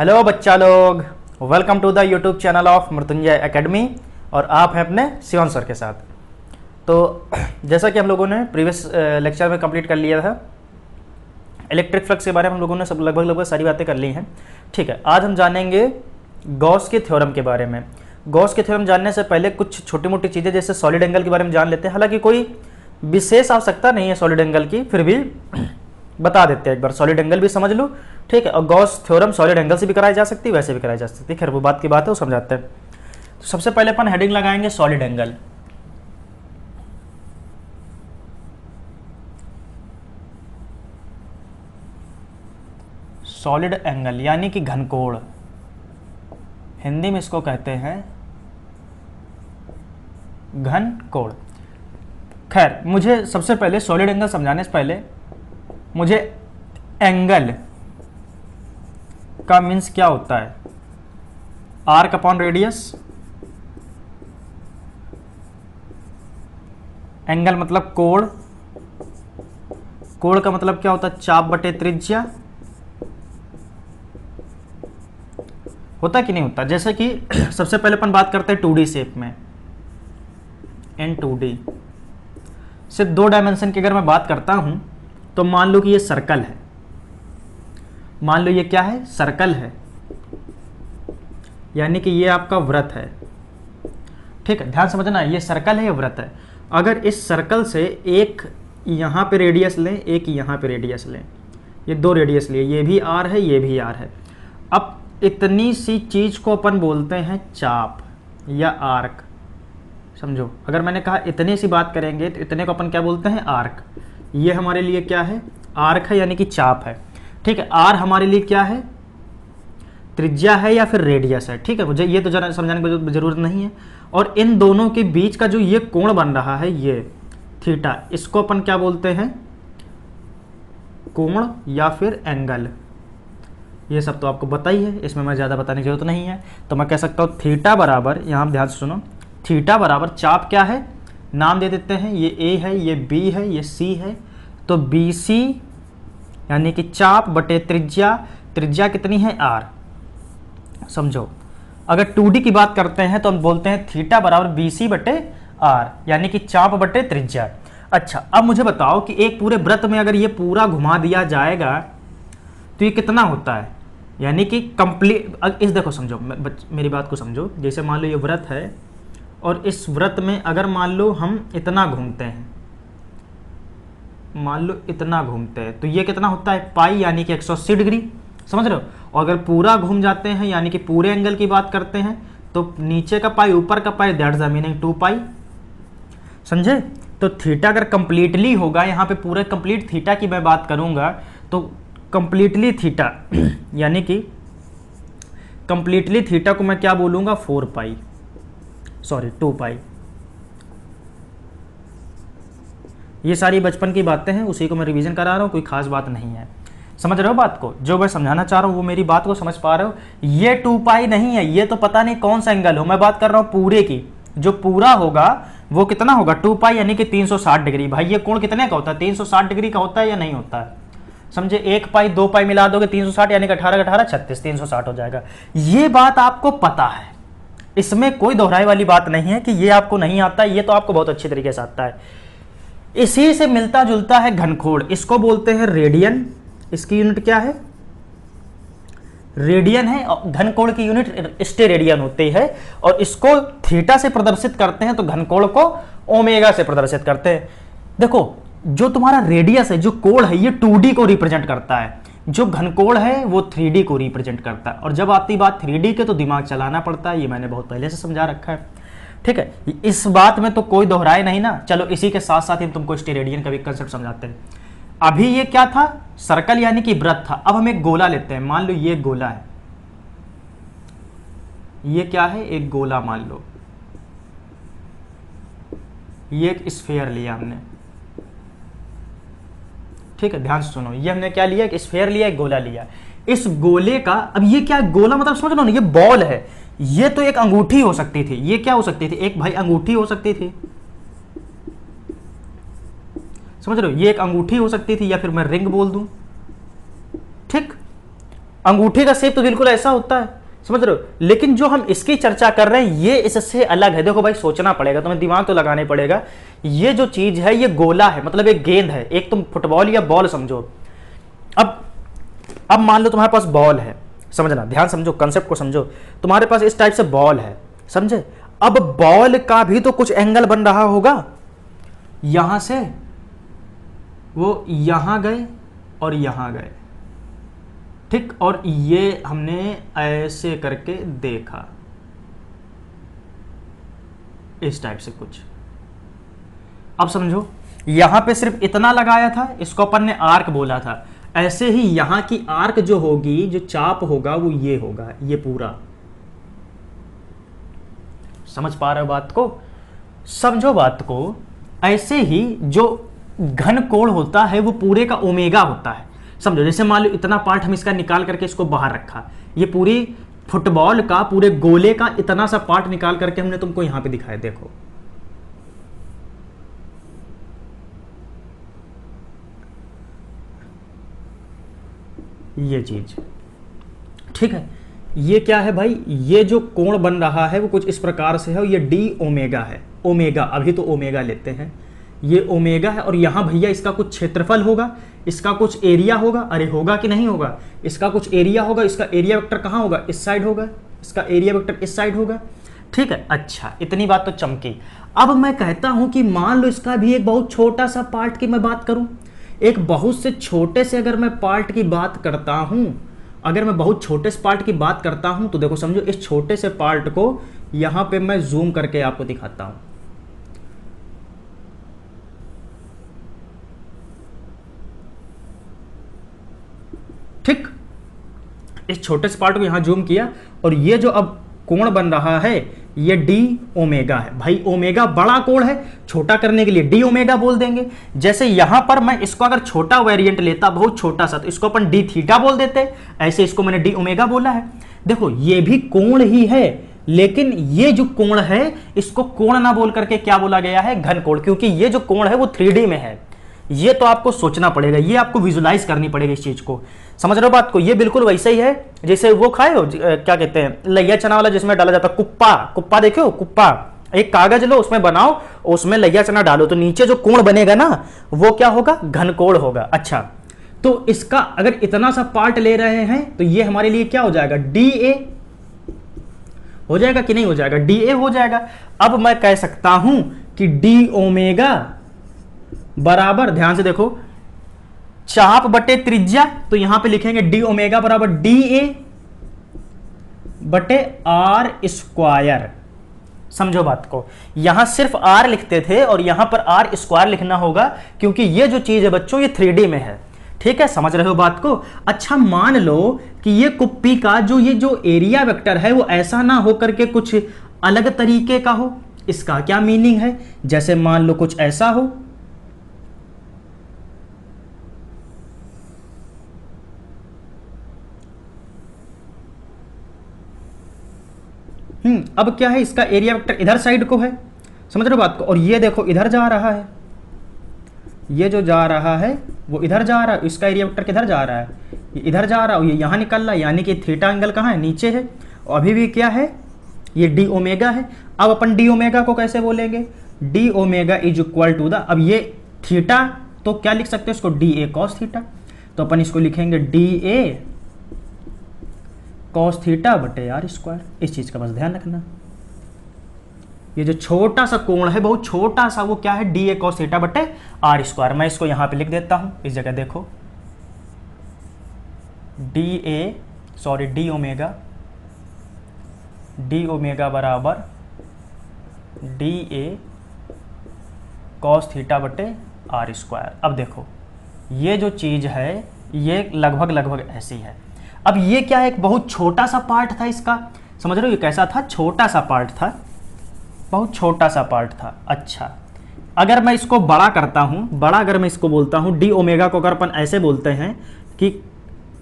Hello बच्चा लोग, welcome to the YouTube channel of Mrityunjay Academy. और आप हैं अपने शिवन सर के साथ। तो जैसा कि हम लोगों ने प्रीवियस लेक्चर में कंप्लीट कर लिया था, इलेक्ट्रिक फ्लक्स के बारे में हम लोगों ने सब लगभग सारी बातें कर ली हैं। ठीक है, आज हम जानेंगे गॉस के थ्योरम के बारे में। गॉस के थ्योरम जानने से पहले कुछ छोटी मोटी चीज़ें जैसे सॉलिड एंगल के बारे में जान लेते हैं। हालांकि कोई विशेष आवश्यकता नहीं है सॉलिड एंगल की, फिर भी बता देते हैं एक बार। सॉलिड एंगल भी समझ लो, ठीक है। और गॉस थ्योरम सॉलिड एंगल से भी कराई जा सकती है, वैसे भी कराई जा सकती है। खैर वो बात की बात है, वो समझाते हैं। तो सबसे पहले अपन हेडिंग लगाएंगे सॉलिड एंगल। सॉलिड एंगल यानी कि घनकोण, हिंदी में इसको कहते हैं घनकोण। खैर मुझे सबसे पहले सॉलिड एंगल समझाने से पहले मुझे एंगल का मीन्स क्या होता है। आर्क अपॉन रेडियस, एंगल मतलब कोण, कोण का मतलब क्या होता है, चाप बटे त्रिज्या। होता कि नहीं होता। जैसे कि सबसे पहले अपन बात करते हैं 2D शेप में, इन 2D सिर्फ 2 डायमेंशन की अगर मैं बात करता हूं तो मान लो कि ये सर्कल है। मान लो ये क्या है, सर्कल है, यानी कि ये आपका वृत्त है। ठीक है, ध्यान समझना, ये सर्कल है, ये वृत्त है। अगर इस सर्कल से एक यहां पे रेडियस लें, एक यहां पे रेडियस लें, ये 2 रेडियस लिए, ये भी आर है, ये भी आर है। अब इतनी सी चीज को अपन बोलते हैं चाप या आर्क। समझो, अगर मैंने कहा इतनी सी बात करेंगे तो इतने को अपन क्या बोलते हैं, आर्क। ये हमारे लिए क्या है, आर्क है, यानी कि चाप है। ठीक है, आर हमारे लिए क्या है, त्रिज्या है या फिर रेडियस है। ठीक है, मुझे ये तो जरा समझाने की जरूरत नहीं है। और इन दोनों के बीच का जो ये कोण बन रहा है, ये थीटा, इसको अपन क्या बोलते हैं, कोण या फिर एंगल। ये सब तो आपको पता ही है, इसमें मैं ज़्यादा बताने की जरूरत नहीं है। तो मैं कह सकता हूँ थीटा बराबर, यहाँ ध्यान से सुनो, थीटा बराबर चाप क्या है, नाम दे देते हैं, ये ए है, ये बी है, ये सी है। तो बी सी यानी कि चाप बटे त्रिज्या, त्रिज्या कितनी है, आर। समझो, अगर 2D की बात करते हैं तो हम बोलते हैं थीटा बराबर बी सी बटे आर, यानी कि चाप बटे त्रिज्या। अच्छा, अब मुझे बताओ कि एक पूरे वृत्त में अगर ये पूरा घुमा दिया जाएगा तो ये कितना होता है, यानी कि कंप्लीट। इस देखो, समझो, मेरी बात को समझो। जैसे मान लो ये वृत्त है और इस वृत्त में अगर मान लो हम इतना घूमते हैं, मान लो इतना घूमते हैं, तो ये कितना होता है, पाई, यानी कि 180 डिग्री। समझ रहे हो। और अगर पूरा घूम जाते हैं, यानी कि पूरे एंगल की बात करते हैं, तो नीचे का पाई ऊपर का पाई, दैट्स द मीनिंग 2 पाई। समझे। तो थीटा अगर कंप्लीटली होगा, यहाँ पे पूरे कंप्लीट थीटा की मैं बात करूंगा, तो कंप्लीटली थीटा यानी कि कंप्लीटली थीटा को मैं क्या बोलूंगा, 4 पाई, सॉरी 2 पाई। ये सारी बचपन की बातें हैं, उसी को मैं रिवीजन करा रहा हूँ, कोई खास बात नहीं है। समझ रहे हो बात को, जो मैं समझाना चाह रहा हूँ वो मेरी बात को समझ पा रहे हो। ये 2 पाई नहीं है, ये तो पता नहीं कौन सा एंगल हो, मैं बात कर रहा हूँ पूरे की। जो पूरा होगा वो कितना होगा, 2 पाई, यानी कि 360 डिग्री। भाई ये कोण कितने का होता है, 360 डिग्री का होता है या नहीं होता है। समझे, 1 पाई 2 पाई मिला दोगे 360, यानी कि 18 18 36, 360 हो जाएगा। ये बात आपको पता है, इसमें कोई दोहराई वाली बात नहीं है कि ये आपको नहीं आता है, ये तो आपको बहुत अच्छी तरीके से आता है। इसी से मिलता जुलता है घनकोण, इसको बोलते हैं रेडियन। इसकी यूनिट क्या है, रेडियन है। घनकोण की यूनिट स्टेरेडियन होती है। और इसको थीटा से प्रदर्शित करते हैं, तो घनकोण को ओमेगा से प्रदर्शित करते हैं। देखो, जो तुम्हारा रेडियस है, जो कोण है, ये 2D को रिप्रेजेंट करता है, जो घनकोण है वो 3D को रिप्रेजेंट करता है। और जब आती बात 3D के तो दिमाग चलाना पड़ता है, ये मैंने बहुत पहले से समझा रखा है। ठीक है, इस बात में तो कोई दोहराए नहीं ना। चलो, इसी के साथ साथ ही तुमको स्टेरेडियन का भी कंसेप्ट समझाते हैं। अभी ये क्या था, सर्कल यानी कि वृत्त था। अब हम एक गोला लेते हैं, मान लो ये गोला है, ये क्या है, एक गोला मान लो, ये एक स्फीयर लिया हमने। ठीक है, ध्यान से सुनो, ये हमने क्या लिया, एक स्फीयर लिया, एक गोला लिया। इस गोले का, अब ये क्या है, गोला मतलब समझ लो ना, ये बॉल है। ये तो एक अंगूठी हो सकती थी, ये क्या हो सकती थी, एक भाई अंगूठी हो सकती थी। समझ रहे हो, ये एक अंगूठी हो सकती थी, या फिर मैं रिंग बोल दूं। ठीक, अंगूठे का शेप तो बिल्कुल ऐसा होता है, समझ रहे हो, लेकिन जो हम इसकी चर्चा कर रहे हैं ये इससे अलग है। देखो भाई सोचना पड़ेगा, तुम्हें दिमाग तो लगाने पड़ेगा। ये जो चीज है ये गोला है, मतलब एक गेंद है, एक तुम फुटबॉल या बॉल समझो। अब मान लो तुम्हारे पास बॉल है, समझना, ध्यान समझो, कंसेप्ट को समझो। तुम्हारे पास इस टाइप से बॉल है, समझे। अब बॉल का भी तो कुछ एंगल बन रहा होगा, यहां से वो यहां गए और यहां गए, ठीक, और ये हमने ऐसे करके देखा, इस टाइप से कुछ। अब समझो, यहां पे सिर्फ इतना लगाया था, इसको अपन ने आर्क बोला था। ऐसे ही यहां की आर्क जो होगी, जो चाप होगा वो ये होगा, ये पूरा। समझ पा रहे हो बात को, समझो बात को। ऐसे ही जो घन कोण होता है वो पूरे का ओमेगा होता है, समझो। जैसे मान लो इतना पार्ट हम इसका निकाल करके इसको बाहर रखा, ये पूरी फुटबॉल का, पूरे गोले का इतना सा पार्ट निकाल करके हमने तुमको यहां पे दिखाया, देखो। ये चीज, ठीक है। ये क्या है भाई, ये जो कोण बन रहा है वो कुछ इस प्रकार से है, और ये डी ओमेगा है। ओमेगा, अभी तो ओमेगा लेते हैं, ये ओमेगा है। और यहां भैया इसका कुछ क्षेत्रफल होगा, इसका कुछ एरिया होगा। अरे होगा कि नहीं होगा, इसका कुछ एरिया होगा। इसका एरिया वेक्टर कहां होगा, इस साइड होगा, इसका एरिया वेक्टर इस साइड होगा, ठीक है। अच्छा, इतनी बात तो चमकी। अब मैं कहता हूं कि मान लो इसका भी एक बहुत छोटा सा पार्ट की मैं बात करूं, एक बहुत से छोटे से अगर मैं पार्ट की बात करता हूं, अगर मैं बहुत छोटे से पार्ट की बात करता हूं, तो देखो समझो, इस छोटे से पार्ट को यहां पे मैं जूम करके आपको दिखाता हूं। ठीक, इस छोटे से पार्ट को यहां जूम किया, और ये जो अब कोण बन रहा है ये डी ओमेगा है। भाई ओमेगा बड़ा कोण है, छोटा करने के लिए डी ओमेगा बोल देंगे। जैसे यहां पर मैं इसको अगर छोटा वेरिएंट लेता, बहुत छोटा सा, तो इसको अपन डी थीटा बोल देते, ऐसे इसको मैंने डी ओमेगा बोला है। देखो ये भी कोण ही है, लेकिन ये जो कोण है इसको कोण ना बोल करके क्या बोला गया है, घन कोण, क्योंकि ये जो कोण है वो 3D में है। ये तो आपको सोचना पड़ेगा, ये आपको विजुलाइज करनी पड़ेगी इस चीज को, समझ रहे हो बात को। ये बिल्कुल वैसे ही है जैसे वो खाए हो, क्या कहते हैं, लैया चना वाला, जिसमें डाला जाता है कुप्पा। कुप्पा देखे हो, कुप्पा, एक कागज लो, उसमें बनाओ, उसमें लैया चना डालो, तो नीचे जो कोण बनेगा ना वो क्या होगा, घन कोण होगा। अच्छा, तो इसका अगर इतना सा पार्ट ले रहे हैं तो ये हमारे लिए क्या हो जाएगा, डी ए हो जाएगा कि नहीं हो जाएगा, डी ए हो जाएगा। अब मैं कह सकता हूं कि डी ओमेगा बराबर, ध्यान से देखो, चाप बटे त्रिज्या, तो यहां पे लिखेंगे डी ओमेगा बराबर डी ए बटे आर स्क्वायर। समझो बात को, यहां सिर्फ आर लिखते थे और यहां पर आर स्क्वायर लिखना होगा, क्योंकि ये जो चीज है बच्चों ये 3D में है, ठीक है, समझ रहे हो बात को। अच्छा, मान लो कि ये कुप्पी का ये जो एरिया वेक्टर है वो ऐसा ना हो करके कुछ अलग तरीके का हो। इसका क्या मीनिंग है, जैसे मान लो कुछ ऐसा हो, अब क्या है, इसका एरिया वेक्टर इधर साइड को है, समझ रहे हो बात को, और ये देखो इधर जा रहा है, ये जो जा रहा है वो इधर जा रहा है, इसका एरिया वेक्टर किधर जा रहा है, ये इधर जा रहा है, ये यहां निकल रहा है, यानी कि थीटा एंगल कहां है, नीचे है, और अभी भी क्या है, ये डी ओमेगा है। अब अपन डी ओमेगा को कैसे बोलेंगे, d omega is equal to the, अब ये थीटा तो क्या लिख सकते हैं इसको, डी ए कॉस थीटा, तो अपन इसको लिखेंगे डी ए कॉस थीटा बटे आर स्क्वायर। इस चीज का बस ध्यान रखना, ये जो छोटा सा कोण है, बहुत छोटा सा, वो क्या है, डी ए कॉस थीटा बटे आर स्क्वायर। मैं इसको यहां पे लिख देता हूं, इस जगह देखो, डी ओमेगा बराबर डी ए कॉस थीटा बटे आर स्क्वायर। अब देखो ये जो चीज है ये लगभग ऐसी है। अब ये क्या है, एक बहुत छोटा सा पार्ट था इसका, समझ रहे हो, ये कैसा था, छोटा सा पार्ट था, बहुत छोटा सा पार्ट था। अच्छा, अगर मैं इसको बड़ा करता हूं, बड़ा अगर मैं इसको बोलता हूं, डी ओमेगा को अगर अपन ऐसे बोलते हैं कि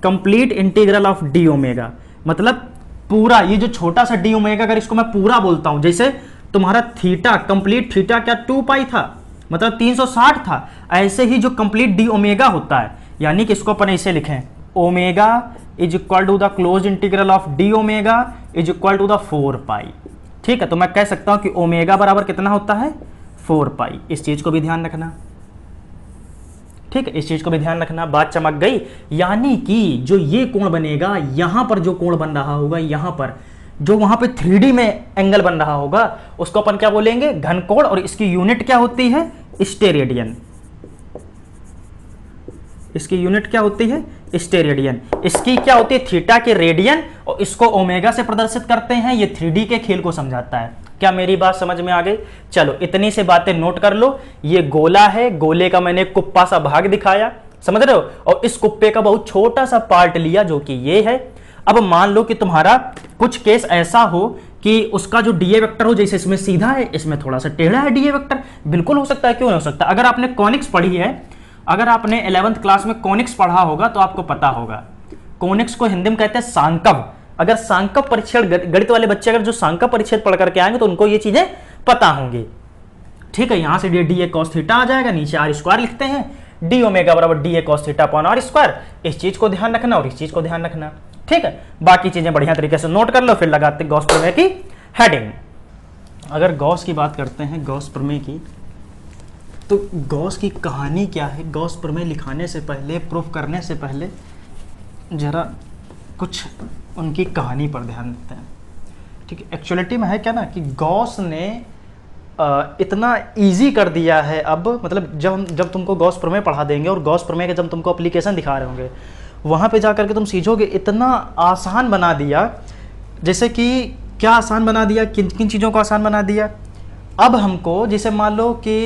complete integral of d omega, मतलब पूरा, ये जो छोटा सा डी ओमेगा अगर इसको मैं पूरा बोलता हूं, जैसे तुम्हारा थीटा, कंप्लीट थीटा क्या 2 पाई था, मतलब 360 था, ऐसे ही जो कंप्लीट डी ओमेगा होता है, यानी कि इसको अपन ऐसे लिखें, omega is equal to the close integral of d omega is equal to the 4 pi. ठीक है, तो मैं कह सकता हूं कि ओमेगा बराबर कितना होता है 4 पाई। इस चीज को भी ध्यान रखना। ठीक है, इस चीज को भी ध्यान रखना, बात चमक गई। यानी कि जो ये कोण बनेगा, यहां पर जो कोण बन रहा होगा, यहां पर जो वहां पे 3D में एंगल बन रहा होगा, उसको अपन क्या बोलेंगे घन कोण, और इसकी यूनिट क्या होती है स्टेरेडियन। इसकी यूनिट क्या होती है स्टेरेडियन। इसकी क्या होती है थीटा के रेडियन, और इसको ओमेगा से प्रदर्शित करते हैं। ये 3D के खेल को समझाता है। क्या मेरी बात समझ में आ गई? चलो इतनी से बातें नोट कर लो। ये गोला है, गोले का मैंने कुप्पा सा भाग दिखाया, समझ रहे हो, और इस कुप्पे का बहुत छोटा सा पार्ट लिया जो कि ये है। अब मान लो कि तुम्हारा कुछ केस ऐसा हो कि उसका जो डीए वेक्टर हो, जैसे इसमें सीधा है, इसमें थोड़ा सा टेढ़ा है डीए वेक्टर, बिल्कुल हो सकता है, क्यों नहीं हो सकता। अगर आपने कॉनिक्स पढ़ी है, अगर आपने 11th क्लास में कॉनिक्स पढ़ा होगा तो आपको पता होगा। कॉनिक्स को हिंदी में कहते हैं सांकव। अगर सांकव परिच्छेद, गणित वाले बच्चे अगर जो सांकव परिच्छेद पढ़ करके आएंगे तो उनको ये चीजें पता होंगी। ठीक है, यहां से डी ए कॉस थीटा आ जाएगा, नीचे आर स्क्वायर लिखते हैं, डी ओमेगा बराबर d A cos theta upon are square. इस चीज को ध्यान रखना और इस चीज को ध्यान रखना। ठीक है, बाकी चीजें बढ़िया तरीके से नोट कर लो, फिर लगाते गॉस प्रमेय की हेडिंग। अगर गॉस की बात करते हैं, गॉस प्रमेय की, तो गॉस की कहानी क्या है, गॉस प्रमेय लिखाने से पहले, प्रूफ करने से पहले जरा कुछ उनकी कहानी पर ध्यान देते हैं। ठीक है, एक्चुअलिटी में है क्या ना कि गॉस ने इतना इजी कर दिया है अब, मतलब जब तुमको गॉस प्रमेय पढ़ा देंगे और गॉस प्रमेय के जब तुमको एप्लीकेशन दिखा रहे होंगे, वहाँ पे जा करके तुम सीखोगे, इतना आसान बना दिया। जैसे कि क्या आसान बना दिया, किन किन चीज़ों को आसान बना दिया। अब हमको जैसे मान लो कि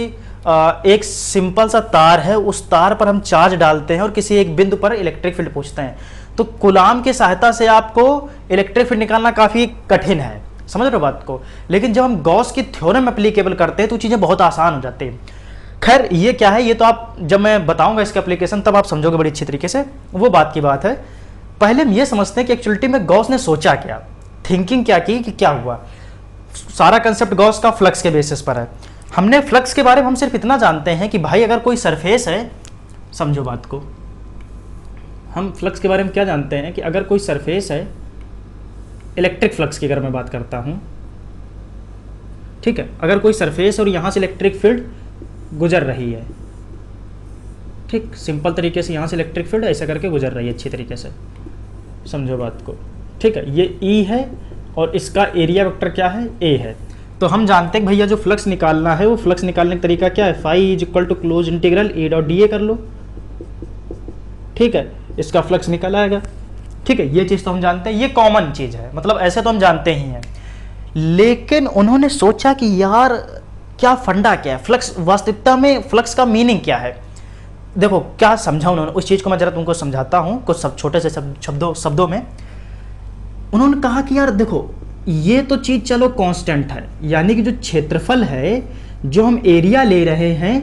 एक सिंपल सा तार है, उस तार पर हम चार्ज डालते हैं और किसी एक बिंदु पर इलेक्ट्रिक फील्ड पूछते हैं, तो कूलाम की सहायता से आपको इलेक्ट्रिक फील्ड निकालना काफ़ी कठिन है, समझ रहे हो बात को। लेकिन जब हम गॉस की थ्योरम एप्लीकेबल करते हैं तो चीज़ें बहुत आसान हो जाती हैं। खैर ये क्या है, ये तो आप जब मैं बताऊंगा इसका एप्लीकेशन तब आप समझोगे बड़ी अच्छी तरीके से, वो बात की बात है। पहले हम ये समझते हैं कि एक्चुअलिटी में गॉस ने सोचा क्या, थिंकिंग क्या की कि क्या हुआ। सारा कंसेप्ट गॉस का फ्लक्स के बेसिस पर है। हमने फ्लक्स के बारे में हम सिर्फ इतना जानते हैं कि भाई अगर कोई सरफेस है, समझो बात को, हम फ्लक्स के बारे में क्या जानते हैं कि अगर कोई सरफेस है, इलेक्ट्रिक फ्लक्स की अगर मैं बात करता हूं, ठीक है, अगर कोई सरफेस और यहां से इलेक्ट्रिक फील्ड गुजर रही है, ठीक, सिंपल तरीके से यहां से इलेक्ट्रिक फील्ड ऐसा करके गुजर रही है, अच्छी तरीके से समझो बात को। ठीक है, ये ई है और इसका एरिया वेक्टर क्या है, ए है। तो हम जानते हैं भैया जो फ्लक्स निकालना है, वो फ्लक्स निकालने का तरीका क्या है, phi is equal to close integral a dot d a कर लो। ठीक है, इसका फ्लक्स निकल आएगा। ठीक है, ये चीज़ तो हम जानते हैं, ये कॉमन चीज़ है, मतलब ऐसे तो हम जानते ही हैं। लेकिन उन्होंने सोचा कि यार क्या फंडा क्या है फ्लक्स, वास्तविकता में फ्लक्स का मीनिंग क्या है। देखो क्या समझा उन्होंने, उस चीज़ को मैं जरा तुमको समझाता हूँ कुछ सब छोटे से शब्दों में। उन्होंने कहा कि यार देखो ये तो चीज़ चलो कांस्टेंट है, यानी कि जो क्षेत्रफल है, जो हम एरिया ले रहे हैं,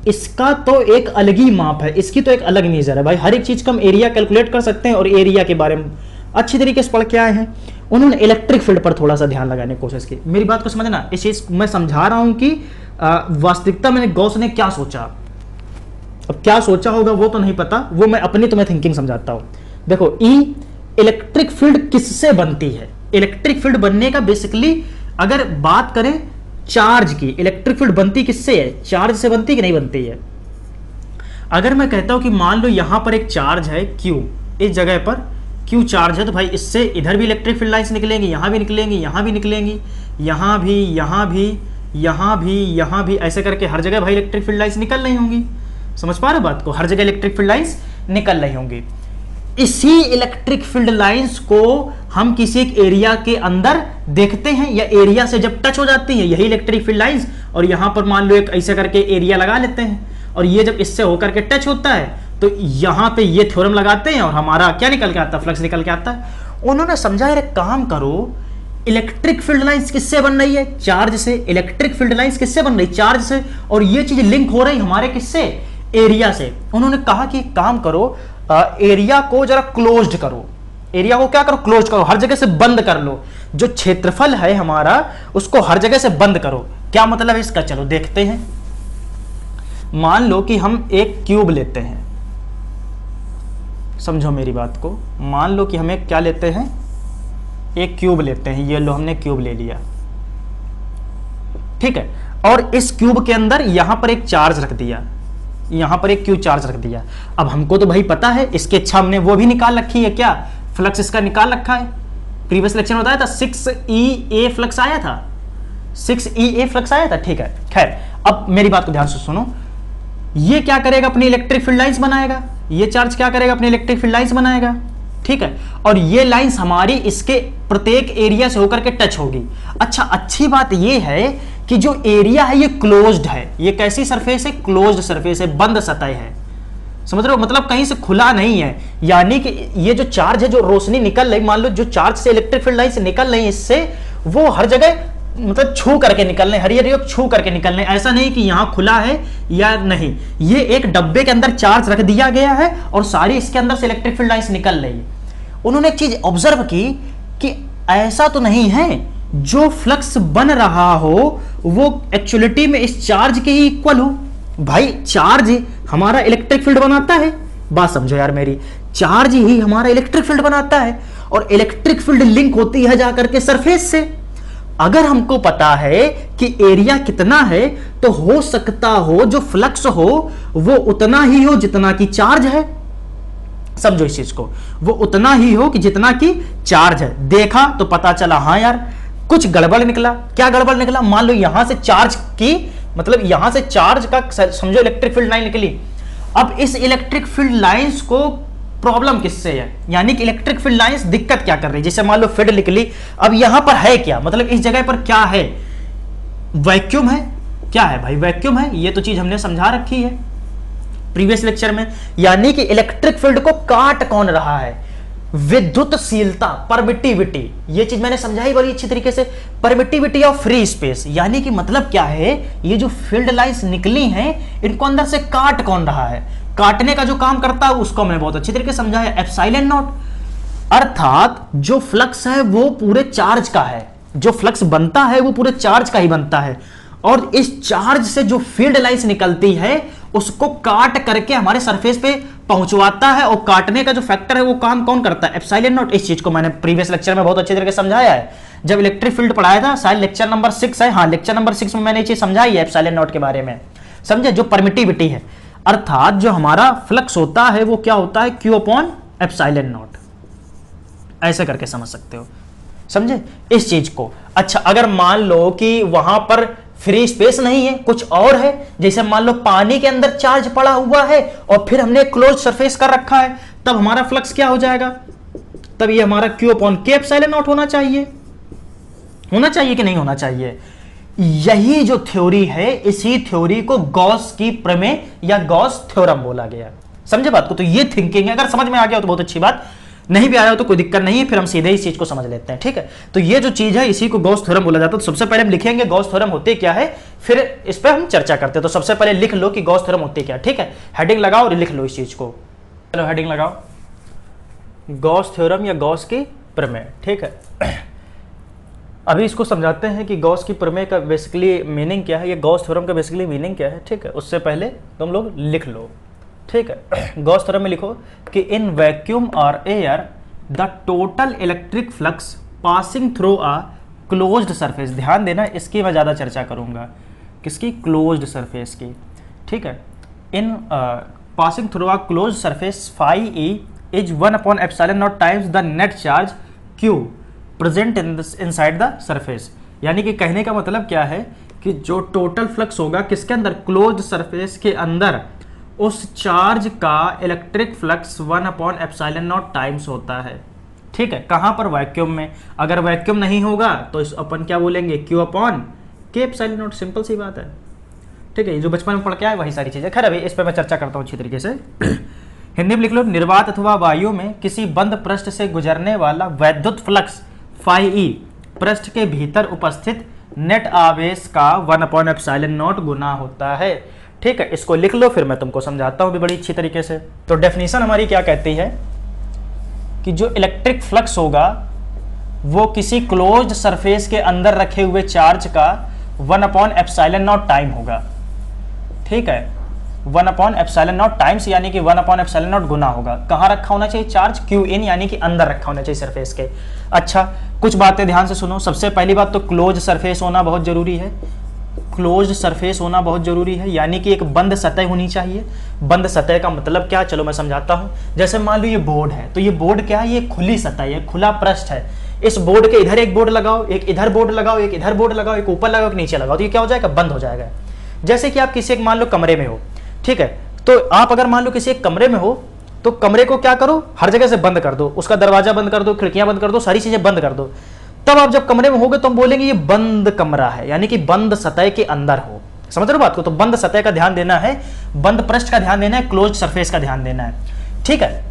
इसका तो एक अलग ही माप है, इसकी तो एक अलग मेजर है भाई। हर एक चीज़ का हम एरिया कैलकुलेट कर सकते हैं और एरिया के बारे में अच्छी तरीके से पढ़ के आए हैं। उन्होंने इलेक्ट्रिक फील्ड पर थोड़ा सा ध्यान लगाने की कोशिश की। मेरी बात को समझना, इस चीज़ मैं समझा रहा हूं कि वास्तविकता में गॉस ने क्या सोचा। अब क्या सोचा होगा वो तो नहीं पता, वो मैं अपनी तुम्हें थिंकिंग समझाता हूं। देखो ई इलेक्ट्रिक फील्ड किससे बनती है, इलेक्ट्रिक फील्ड बनने का बेसिकली अगर बात करें चार्ज की, इलेक्ट्रिक फील्ड बनती किससे है, चार्ज से बनती कि नहीं बनती है। अगर मैं कहता हूं कि मान लो यहां पर एक चार्ज है Q, इस जगह पर Q चार्ज है, तो भाई इससे इधर भी इलेक्ट्रिक फील्ड लाइंस निकलेंगी, यहां भी निकलेंगी, यहां भी निकलेंगी, यहां भी, यहां भी, यहां भी, यहां भी, ऐसे करके हर जगह भाई इलेक्ट्रिक फील्ड लाइंस निकल रही होंगी। समझ पा रहे बात को, हर जगह इलेक्ट्रिक फील्ड लाइंस निकल रही होंगी। इसी इलेक्ट्रिक फील्ड लाइंस को हम किसी एक एरिया के अंदर देखते हैं, या एरिया से जब टच हो जाती है यही इलेक्ट्रिक फील्ड लाइंस, और यहां पर मान लो एक ऐसे करके एरिया लगा लेते हैं, और ये जब इससे होकर के टच होता है तो यहां पे ये थ्योरम लगाते हैं और हमारा क्या निकल के आता है, फ्लक्स निकल के आता है। उन्होंने समझा यार काम करो, इलेक्ट्रिक फील्ड लाइंस किससे बन रही है, चार्ज से। इलेक्ट्रिक फील्ड लाइंस किससे बन रही, चार्ज से, और ये चीज लिंक हो रही हमारे किससे, एरिया से। उन्होंने कहा कि काम करो, एरिया को जरा क्लोज्ड करो, एरिया को क्या करो, क्लोज करो, हर जगह से बंद कर लो। जो क्षेत्रफल है हमारा उसको हर जगह से बंद करो। क्या मतलब है इसका, चलो देखते हैं। मान लो कि हम एक क्यूब लेते हैं, समझो मेरी बात को, मान लो कि हमें क्या लेते हैं, एक क्यूब लेते हैं, ये लो हमने क्यूब ले लिया, ठीक है, और इस क्यूब के अंदर यहां पर एक चार्ज रख दिया, यहां पर एक क्यू चार्ज रख दिया। अब हमको तो भाई पता है इसके अच्छा हमने वो भी निकाल रखी है, क्या फ्लक्स इसका निकाल रखा है, प्रीवियस लेक्चर में बताया था 6EA फ्लक्स आया था, 6EA फ्लक्स आया था, ठीक है। खैर अब मेरी बात को ध्यान से सुनो, ये क्या करेगा, अपनी इलेक्ट्रिक फील्ड लाइंस बनाएगा, ये चार्ज क्या करेगा, अपनी इलेक्ट्रिक फील्ड लाइंस बनाएगा, ठीक है, और ये लाइंस हमारी इसके प्रत्येक एरिया से होकर के टच होगी। अच्छा, अच्छी बात ये है कि जो एरिया है ये क्लोज्ड है, ये कैसी सरफेस है, क्लोज्ड सरफेस है, बंद सतह है, समझ रहे हो, मतलब कहीं से खुला नहीं है। यानी कि ये जो चार्ज है, जो रोशनी निकल रही, मान लो जो चार्ज से इलेक्ट्रिक फील्ड लाइन से निकल रही है, इससे वो हर जगह मतलब छू करके निकल रहे, हर जगह छू करके निकल रहे, ऐसा नहीं कि यहां खुला है या नहीं, ये एक डब्बे के अंदर चार्ज रख दिया गया है और सारी इसके अंदर से इलेक्ट्रिक फील्ड लाइंस निकल रही है। उन्होंने एक चीज ऑब्जर्व की कि ऐसा तो नहीं है जो फ्लक्स बन रहा हो वो एक्चुअलिटी में इस चार्ज के ही इक्वल हो। भाई चार्ज हमारा इलेक्ट्रिक फील्ड बनाता है, बात समझो यार मेरी, चार्ज ही हमारा इलेक्ट्रिक फील्ड बनाता है और इलेक्ट्रिक फील्ड लिंक होती है जाकर के सरफेस से। अगर हमको पता है कि एरिया कितना है तो हो सकता हो जो फ्लक्स हो वो उतना ही हो जितना कि चार्ज है, समझो इस चीज को, वो उतना ही हो कि जितना कि चार्ज है। देखा तो पता चला हाँ यार कुछ गड़बड़ निकला। क्या गड़बड़ निकला, मान लो यहां से चार्ज की, मतलब यहां से चार्ज का समझो इलेक्ट्रिक फील्ड लाइन निकली। अब इस इलेक्ट्रिक फील्ड लाइंस को प्रॉब्लम किससे है, यानी कि इलेक्ट्रिक फील्ड लाइंस दिक्कत क्या कर रही है, जैसे मान लो फील्ड निकली, अब यहां पर है क्या, मतलब इस जगह पर क्या है, वैक्यूम है, क्या है भाई, वैक्यूम है, ये तो चीज हमने समझा रखी है प्रीवियस लेक्चर में। यानी कि इलेक्ट्रिक फील्ड को काट कौन रहा है, विद्युतशीलता, परमिटिविटी, ये चीज मैंने समझाई बड़ी अच्छी तरीके से, परमिटिविटी ऑफ फ्री स्पेस। यानी कि मतलब क्या है, ये जो फील्ड लाइंस निकली हैं इनको अंदर से काट कौन रहा है, काटने का जो काम करता है उसको मैंने बहुत अच्छी तरीके से समझाया, एप्सिलॉन नॉट। अर्थात जो फ्लक्स है वो पूरे चार्ज का है, जो फ्लक्स बनता है वो पूरे चार्ज का ही बनता है, और इस चार्ज से जो फील्ड लाइंस निकलती है उसको काट करके हमारे सरफेस पे पहुंचवाता है, और काटने का जो फैक्टर है वो काम कौन करता है, एप्सिलॉन नॉट। इस चीज को मैंने प्रीवियस लेक्चर में बहुत अच्छी तरीके से समझाया है, जब इलेक्ट्रिक फील्ड पढ़ाया था, शायद लेक्चर नंबर 6 है, हाँ लेक्चर नंबर 6 में मैंने ये चीज समझाई है एप्सिलॉन नॉट के बारे में, समझे, जो परमिटिविटी है। अर्थात जो हमारा फ्लक्स होता है वो क्या होता है, Q अपॉन एप्सिलॉन नॉट, ऐसे करके समझ सकते हो, समझे इस चीज को। अच्छा, अगर मान लो कि वहां पर फ्री स्पेस नहीं है, कुछ और है, जैसे मान लो पानी के अंदर चार्ज पड़ा हुआ है और फिर हमने क्लोज सरफेस कर रखा है, तब हमारा फ्लक्स क्या हो जाएगा, तब ये हमारा Q upon K epsilon not होना चाहिए, होना चाहिए कि नहीं होना चाहिए। यही जो थ्योरी है, इसी थ्योरी को गॉस की प्रमेय या गॉस थ्योरम बोला गया, समझे बात को। तो ये थिंकिंग है, अगर समझ में आ गया हो तो बहुत अच्छी बात, नहीं भी आया हो तो कोई दिक्कत नहीं है, फिर हम सीधे इस चीज को समझ लेते हैं, ठीक है। तो ये जो चीज है इसी को गॉस थ्योरम बोला जाता है। तो सबसे पहले हम लिखेंगे गॉस थ्योरम होते क्या है, फिर इस पर हम चर्चा करते हैं। तो सबसे पहले लिख लो कि गॉस थ्योरम होते क्या, ठीक है, हेडिंग लगाओ और लिख लो इस चीज को, चलो हेडिंग लगाओ, गॉस थ्योरम या गॉस की प्रमेय, ठीक है। अभी इसको समझाते हैं कि गॉस की प्रमेय का बेसिकली मीनिंग क्या है, ये गॉस थ्योरम का बेसिकली मीनिंग क्या है, ठीक है। उससे पहले तुम लोग लिख लो, ठीक है। गॉस थ्योरम में लिखो कि इन वैक्यूम और air the total electric flux passing through a closed surface, ध्यान देना इसकी मैं ज़्यादा चर्चा करूंगा, किसकी, क्लोज्ड सरफेस की, ठीक है। In passing through a closed surface phi E is 1 upon epsilon naught times the net charge Q present inside the surface. यानी कि कहने का मतलब क्या है कि जो टोटल फ्लक्स होगा किसके अंदर, क्लोज्ड सरफेस के अंदर, उस चार्ज का electric flux 1 upon epsilon naught times होता है, ठीक है। कहां पर, वैक्यूम में। अगर वैक्यूम नहीं होगा तो इस अपन क्या बोलेंगे, Q upon K epsilon nought, simple सी बात है, ठीक है। जो बचपन में पढ़ के आए वही सारी चीजें। खैर अभी इस पर मैं चर्चा करता हूं अच्छी तरीके से। हिंदी में लिख लो, निर्वात अथवा वायु में किसी बंद पृष्ठ से गुजरने वाला वैद्युत फ्लक्स फाई ई पृष्ठ के भीतर उपस्थित नेट आवेश का 1 अपॉन एप्सिलॉन नॉट गुना होता है, ठीक है। इसको लिख लो, फिर मैं तुमको समझाता हूं भी बड़ी अच्छी तरीके से। तो डेफिनेशन हमारी क्या कहती है कि जो इलेक्ट्रिक फ्लक्स होगा वो किसी क्लोज्ड सरफेस के अंदर रखे हुए चार्ज का 1 अपॉन एप्सिलॉन नॉट टाइम होगा, ठीक है, 1 अपॉन एप्सिलॉन नॉट टाइम्स, यानी कि 1 अपॉन एप्सिलॉन नॉट गुना होगा, कहाँ रखा होना चाहिए चार्ज, क्यू इन, यानी कि अंदर रखा होना चाहिए सरफेस के। अच्छा, कुछ बातें ध्यान से सुनो। सबसे पहली बात तो क्लोज सरफेस होना बहुत जरूरी है, क्लोज्ड सरफेस होना बहुत जरूरी है, यानी कि एक बंद सतह होनी चाहिए। बंद सतह का मतलब क्या, चलो मैं समझाता हूं। जैसे मान लो ये बोर्ड है, तो ये बोर्ड क्या है, ये खुली सतह है, खुला पृष्ठ है। इस बोर्ड के इधर एक बोर्ड लगाओ, एक इधर बोर्ड लगाओ, एक इधर बोर्ड लगाओ, एक ऊपर लगाओ, एक नीचे लगाओ, तो ये क्या हो जाएगा, बंद हो जाएगा। जैसे कि आप किसी एक मान लो कमरे में हो, ठीक है, तो आप अगर मान लो किसी एक कमरे में हो, तो कमरे को क्या करो, हर जगह से बंद कर दो, उसका दरवाजा बंद कर दो, खिड़कियां बंद कर दो, सारी चीजें बंद कर दो। तब आप जब कमरे में होगे तो हम बोलेंगे ये बंद कमरा है, यानी कि बंद सतह के अंदर हो। समझ रहे हो बात को? तो बंद सतह का ध्यान देना है, बंद पृष्ठ का ध्यान देना है, क्लोज सरफेस का ध्यान देना है, ठीक है।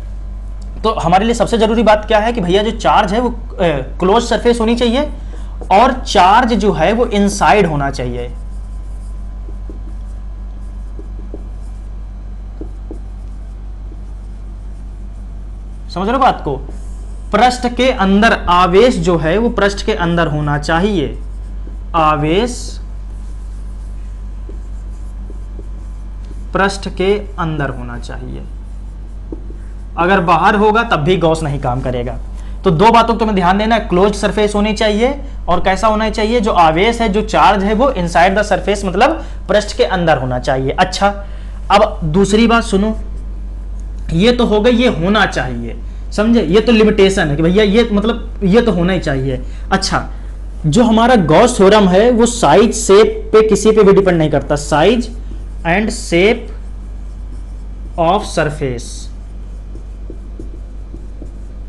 तो हमारे लिए सबसे जरूरी बात क्या है कि भैया जो चार्ज है वो क्लोज सरफेस होनी चाहिए, और चार्ज जो है वो इनसाइड होना चाहिए। समझ रहे हो बात को? पृष्ठ के अंदर आवेश जो है वो पृष्ठ के अंदर होना चाहिए, आवेश पृष्ठ के अंदर होना चाहिए। अगर बाहर होगा तब भी गॉस नहीं काम करेगा। तो दो बातों को तुम्हें ध्यान देना है, क्लोज सरफेस होनी चाहिए, और कैसा होना चाहिए, जो आवेश है, जो चार्ज है वो इनसाइड द सरफेस, मतलब पृष्ठ के अंदर होना चाहिए। अच्छा, अब दूसरी बात सुनो, ये तो हो गई ये होना चाहिए, समझे, ये तो लिमिटेशन है कि भैया ये मतलब ये तो होना ही चाहिए। अच्छा, जो हमारा गॉस थ्योरम है वो साइज शेप पे किसी पे भी डिपेंड नहीं करता, size and shape of surface,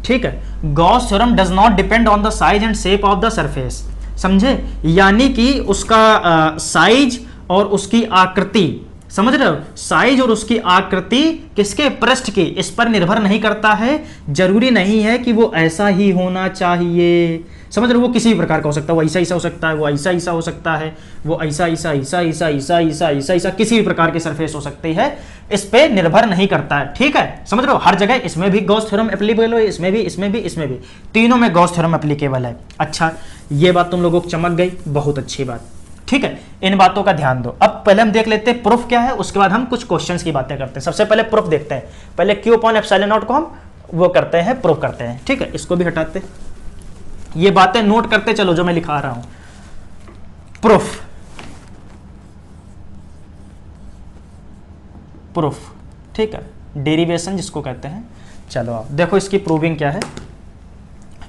ठीक है। Gauss theorem does not depend on the size and shape of the surface, समझे, यानी कि उसका साइज और उसकी आकृति, समझ रहे हो, साइज और उसकी आकृति किसके, पृष्ठ की, इस पर निर्भर नहीं करता है। जरूरी नहीं है कि वो ऐसा ही होना चाहिए, समझ रहे हो, वो किसी भी प्रकार का हो सकता है, वो ऐसा ऐसा हो सकता है, वो ऐसा ऐसा हो सकता है, वो ऐसा ऐसा ऐसा ऐसा ऐसा ऐसा ऐसा ऐसा किसी भी प्रकार की सरफेस हो सकती है, इस पे निर्भर नहीं करता है, ठीक है। समझ रहे हो, हर जगह इसमें भी गॉस थ्योरम एप्लीकेबल है, इसमें भी, इसमें भी, इसमें भी, तीनों में गॉस थ्योरम एप्लीकेबल है। अच्छा, ये बात तुम लोगों को चमक गई, बहुत अच्छी बात, ठीक है। इन बातों का ध्यान दो। अब पहले हम देख लेते हैं प्रूफ क्या है, उसके बाद हम कुछ क्वेश्चंस की बातें करते हैं। सबसे पहले प्रूफ देखते हैं, पहले क्यू अपॉन एप्सिलॉन नॉट को हम वो करते हैं, प्रूफ करते हैं, ठीक है। इसको भी हटाते, ये बातें नोट करते चलो जो मैं लिखा रहा हूं। प्रूफ, प्रूफ, ठीक है, डेरिवेशन जिसको कहते हैं। चलो आप देखो इसकी प्रूविंग क्या है,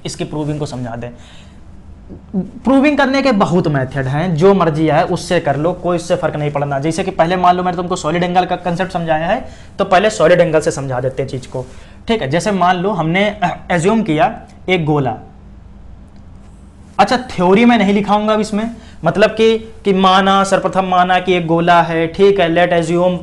इसकी प्रूविंग को समझा दें। प्रूविंग करने के बहुत मेथड हैं, जो मर्जी है उससे कर लो, कोई इससे फर्क नहीं पड़ना। जैसे कि पहले मान लो मैंने तुमको सॉलिड एंगल का कंसेप्ट समझाया है, तो पहले सॉलिड एंगल से समझा देते हैं चीज को, ठीक है। जैसे मान लो हमने एज्यूम किया एक गोला, अच्छा थ्योरी में नहीं लिखाऊंगा अब इसमें, मतलब कि माना, सर्वप्रथम माना कि एक गोला है, ठीक है, लेट एज्यूम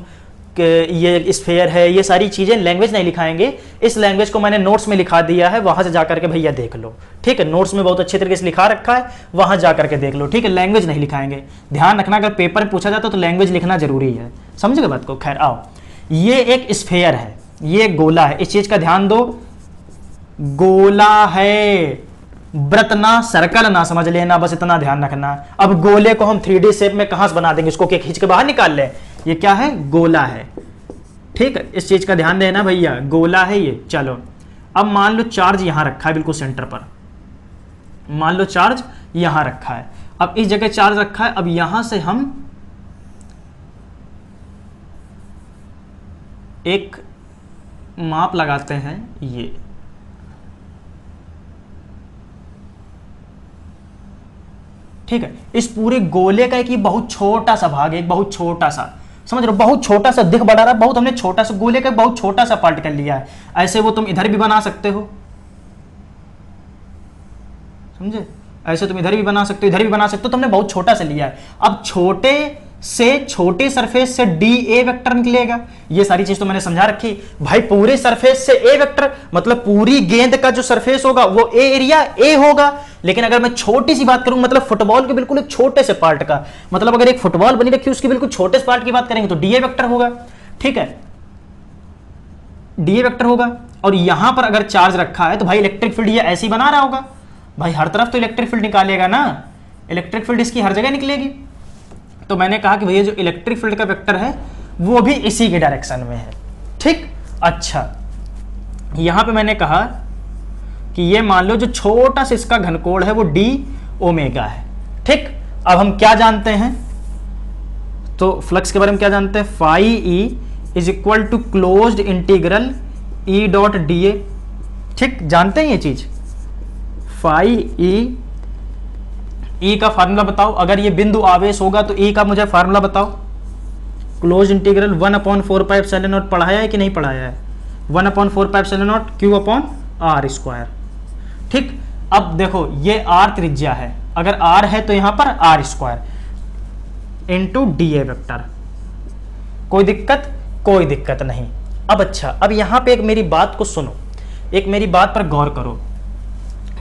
ये स्फीयर है, ये सारी चीजें लैंग्वेज नहीं लिखाएंगे। इस लैंग्वेज को मैंने नोट्स में लिखा दिया है, वहां से जाकर के भैया देख लो, ठीक है। नोट्स में बहुत अच्छे तरीके से लिखा रखा है, वहां जाकर के देख लो, ठीक है। लैंग्वेज नहीं लिखाएंगे, ध्यान रखना, अगर पेपर में पूछा जाता तो लैंग्वेज लिखना जरूरी है, समझ गए बात को। खैर आओ, ये एक स्फीयर है, ये एक गोला है, इस चीज का ध्यान दो, गोला है, व्रत ना, सर्कल ना समझ लेना, बस इतना ध्यान रखना। अब गोले को हम 3D शेप में कहां से बना देंगे, इसको क्या खींच के बाहर निकाल लें, ये क्या है, गोला है, ठीक है। इस चीज का ध्यान देना भैया, गोला है ये। चलो अब मान लो चार्ज यहां रखा है बिल्कुल सेंटर पर, मान लो चार्ज यहां रखा है, अब इस जगह चार्ज रखा है, अब यहां से हम एक माप लगाते हैं, ये ठीक है। इस पूरे गोले का एक ये बहुत छोटा सा भाग है, एक बहुत छोटा सा, समझ रहे हो, बहुत छोटा सा दिख बड़ा रहा, बहुत हमने छोटा सा गोले का बहुत छोटा सा पार्ट कर लिया है। ऐसे वो तुम इधर भी बना सकते हो, समझे, ऐसे तुम इधर भी बना सकते हो, इधर भी बना सकते हो, तुमने बहुत छोटा सा लिया है। अब छोटे से छोटे सरफेस से डी ए वेक्टर निकलेगा, ये सारी चीज तो मैंने समझा रखी भाई। पूरे सरफेस से ए वेक्टर, मतलब पूरी गेंद का जो सरफेस होगा वो ए एरिया ए होगा। लेकिन अगर मैं छोटी सी बात करूं, मतलब फुटबॉल के बिल्कुल एक छोटे से पार्ट का, मतलब अगर एक फुटबॉल बनी रखी उसकी बिल्कुल छोटे से पार्ट की बात करेंगे तो डी ए वेक्टर होगा, ठीक है, डी ए वेक्टर होगा। और यहां पर अगर चार्ज रखा है तो भाई इलेक्ट्रिक फील्ड ये ऐसे ही बना रहा होगा भाई, हर तरफ तो इलेक्ट्रिक फील्ड निकालेगा ना, इलेक्ट्रिक फील्ड इसकी हर जगह निकलेगी। तो मैंने कहा कि भैया जो इलेक्ट्रिक फील्ड का वेक्टर है वो भी इसी के डायरेक्शन में है। ठीक, अच्छा यहां पे मैंने कहा कि ये मान लो जो छोटा सा इसका घनकोण है वो डी ओमेगा है। ठीक, अब हम क्या जानते हैं, तो फ्लक्स के बारे में क्या जानते हैं, phi E is equal to closed integral e dot d ए। ठीक, जानते हैं ये चीज, फाई ई का फार्मूला बताओ, अगर ये बिंदु आवेश होगा तो ई का मुझे फार्मूला बताओ। क्लोज इंटीग्रल 1/4πε0 पढ़ाया है कि नहीं पढ़ाया है, 1/4πε0 Q/r²। ठीक, अब देखो ये r त्रिज्या है, अगर r है तो यहां पर r² into D A vector. कोई दिक्कत, कोई दिक्कत नहीं। अब अच्छा, अब यहां पे एक मेरी बात को सुनो, एक मेरी बात पर गौर करो।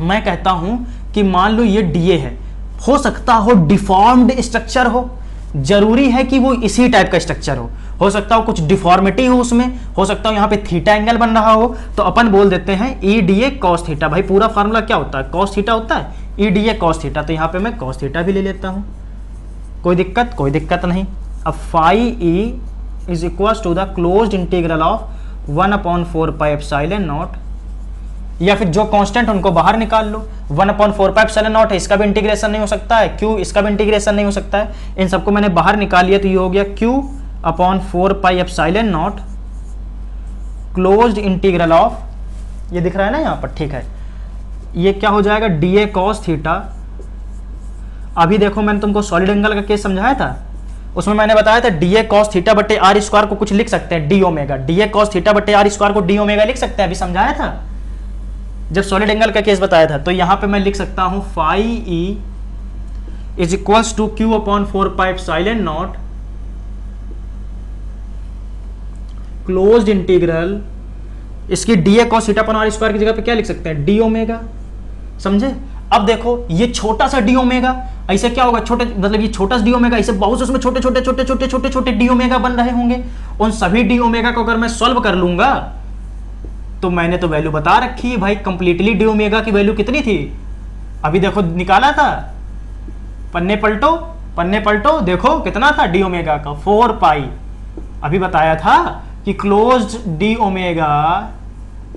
मैं कहता हूं कि मान लो ये डीए है, हो सकता हो डिफॉर्म्ड स्ट्रक्चर हो, जरूरी है कि वो इसी टाइप का स्ट्रक्चर हो सकता हो कुछ डिफॉर्मिटी हो उसमें, हो सकता हो यहाँ पे थीटा एंगल बन रहा हो, तो अपन बोल देते हैं ई डी ए कॉस थीटा। भाई पूरा फार्मूला क्या होता है, कॉस थीटा होता है, ई डी ए कॉस थीटा, तो यहाँ पे मैं कॉस थीटा भी ले लेता हूँ। कोई दिक्कत, कोई दिक्कत नहीं। अब phi E is equal to the closed integral of 1/4πε0, या फिर जो कांस्टेंट उनको बाहर निकाल लो। 1/4πε0 है, इसका भी इंटीग्रेशन नहीं हो सकता है, क्यू इसका भी इंटीग्रेशन नहीं हो सकता है, इन सबको मैंने बाहर निकाल लिया तो ये हो गया Q/4πε0 क्लोज्ड इंटीग्रल ऑफ, ये दिख रहा है ना यहाँ पर, ठीक है, ये क्या हो जाएगा डी ए कॉस थीटा। अभी देखो मैंने तुमको सॉलिड एंगल का केस समझाया था, उसमें मैंने बताया था डी ए कॉस थीटा बटे आर स्क्वायर को कुछ लिख सकते हैं d omega, D A cos theta बटे आर स्क्वायर को डी ओमेगा लिख सकते हैं, अभी समझाया था जब सॉलिड एंगल का केस बताया था। तो यहां पे मैं लिख सकता हूं phi E is equals to Q/4πε0 closed integral, इसकी डी ए कॉस थीटा अपन आर स्क्वायर की जगह पे क्या लिख सकते हैं, डी ओमेगा। समझे? अब देखो ये छोटा सा डी ओमेगा, ऐसे क्या होगा, छोटे मतलब ये छोटा सा डी ओमेगा, ऐसे बहुत से उसमें छोटे छोटे छोटे छोटे छोटे छोटे डी ओमेगा बन रहे होंगे। उन सभी डी ओमेगा को अगर मैं सॉल्व कर लूंगा तो मैंने तो वैल्यू बता रखी है भाई, कंप्लीटली डी ओमेगा की वैल्यू कितनी थी, अभी देखो निकाला था, पन्ने पलटो पन्ने पलटो, देखो कितना था डी ओमेगा का 4 पाई। अभी बताया था कि क्लोज्ड डी ओमेगा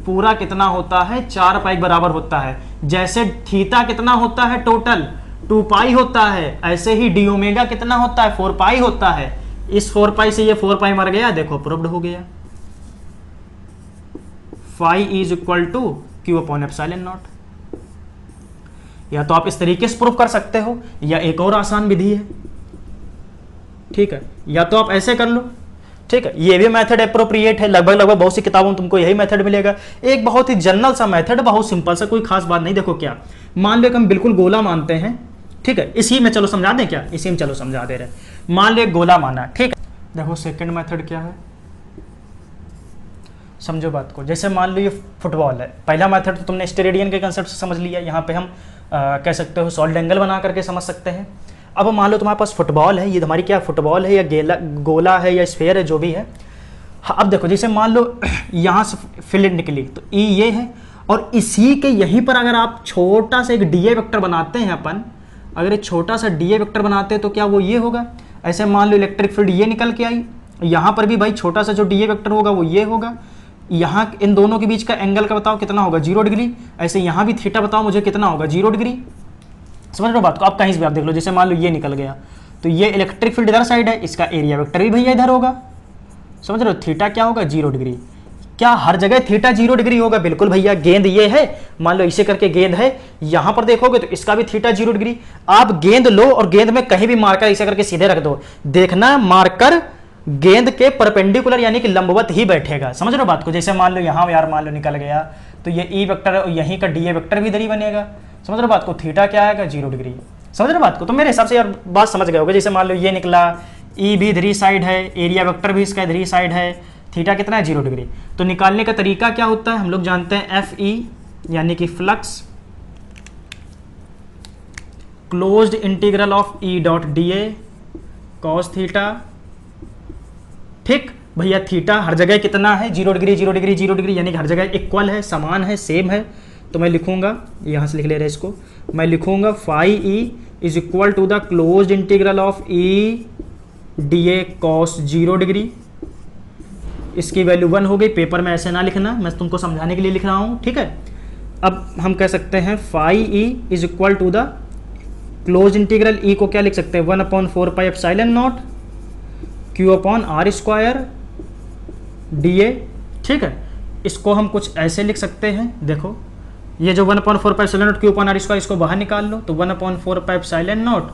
पूरा कितना होता है, 4 पाई बराबर होता है। जैसे थीटा कितना होता है टोटल 2 पाई होता है, ऐसे ही डी ओमेगा कितना होता है 4 पाई होता है। इस 4 पाई से ये 4 पाई मर गया, देखो प्रूव्ड हो गया। Phi is equal to Q/ε0। या तो आप इस तरीके से प्रूव कर सकते हो, या एक और आसान विधि है, ठीक है, या तो आप ऐसे कर लो, ठीक है, ये भी मेथड अप्रोप्रिएट है, लगभग लगभग बहुत सी किताबों में तुमको यही मेथड मिलेगा। एक बहुत ही जनरल सा मेथड, बहुत सिंपल सा, कोई खास बात नहीं। देखो क्या, मान लो कि हम बिल्कुल गोला मानते हैं, ठीक है, इसी में चलो समझा दें क्या, इसी में चलो समझा दे रहे। मान लो गोला माना, ठीक है, देखो सेकंड मेथड क्या है, समझो बात को। जैसे मान लो ये फुटबॉल है, पहला मेथड तो तुमने स्टेरेडियन के कंसेप्ट से समझ लिया, यहाँ पे हम कह सकते हो सॉलिड एंगल बना करके समझ सकते हैं। अब मान लो तुम्हारे पास फुटबॉल है, ये हमारी क्या फुटबॉल है या गोला है या स्फेयर है, जो भी है। हाँ, अब देखो जैसे मान लो यहाँ से फील्ड निकली तो ई ये है, और इसी के यहीं पर अगर आप छोटा सा एक डी ए वेक्टर बनाते हैं अपन, अगर एक छोटा सा डी ए वेक्टर बनाते हैं तो क्या वो ये होगा। ऐसे मान लो इलेक्ट्रिक फील्ड ये निकल के आई, यहाँ पर भी भाई छोटा सा जो डी ए वेक्टर होगा वो ये होगा। यहाँ इन दोनों के बीच का एंगल का बताओ कितना होगा, 0 डिग्री। ऐसे यहाँ भी थीटा बताओ मुझे कितना होगा, 0 डिग्री। समझ रहे हो बात को? आप कहीं से भी आप देख लो, जैसे मान लो ये निकल गया तो ये इलेक्ट्रिक फील्ड इधर साइड है, इसका एरिया वेक्टर भी भैया इधर होगा। समझ रहे हो? थीटा क्या होगा, 0 डिग्री। क्या हर जगह थीटा 0 डिग्री होगा? बिल्कुल भैया। गेंद ये है, मान लो इसे करके गेंद है, यहां पर देखोगे तो इसका भी थीटा 0 डिग्री। आप गेंद लो और गेंद में कहीं भी मार्कर इसे करके सीधे रख दो, देखना मार्कर गेंद के परपेंडिकुलर यानी कि लंबवत ही बैठेगा। समझ रहे हो बात को? जैसे मान लो यहाँ यार मान लो निकल गया तो ये ई वेक्टर और यहीं का डी ए वेक्टर भी इधर ही बनेगा। समझ रहे हो बात को? थीटा क्या आएगा, 0 डिग्री। समझ रहे हो बात को? तो मेरे हिसाब से यार बात समझ गए होगे। जैसे मान लो ये निकला, ई भी इधर ही साइड है, एरिया वेक्टर भी इसका इधर ही साइड है, थीटा कितना है, 0 डिग्री। तो निकालने का तरीका क्या होता है, हम लोग जानते हैं एफ ई यानी कि flux closed integral of E dot d A cos theta. ठीक भैया, थीटा हर जगह कितना है, 0 डिग्री 0 डिग्री 0 डिग्री, यानी कि हर जगह इक्वल है, समान है, सेम है। तो मैं लिखूंगा, यहां से लिख ले रहे इसको, मैं लिखूंगा phi E is equal to the closed integral of e d A cos 0 degree इसकी वैल्यू 1 हो गई। पेपर में ऐसे ना लिखना, मैं तुमको समझाने के लिए लिख रहा हूँ, ठीक है। अब हम कह सकते हैं phi E is equal to the close integral, E को क्या लिख सकते हैं 1/4 pi epsilon not Q upon are square D ए, ठीक है। इसको हम कुछ ऐसे लिख सकते हैं, देखो ये जो 1/4 pi epsilon not Q upon are square, इसको बाहर निकाल लो तो 1/4 pi epsilon not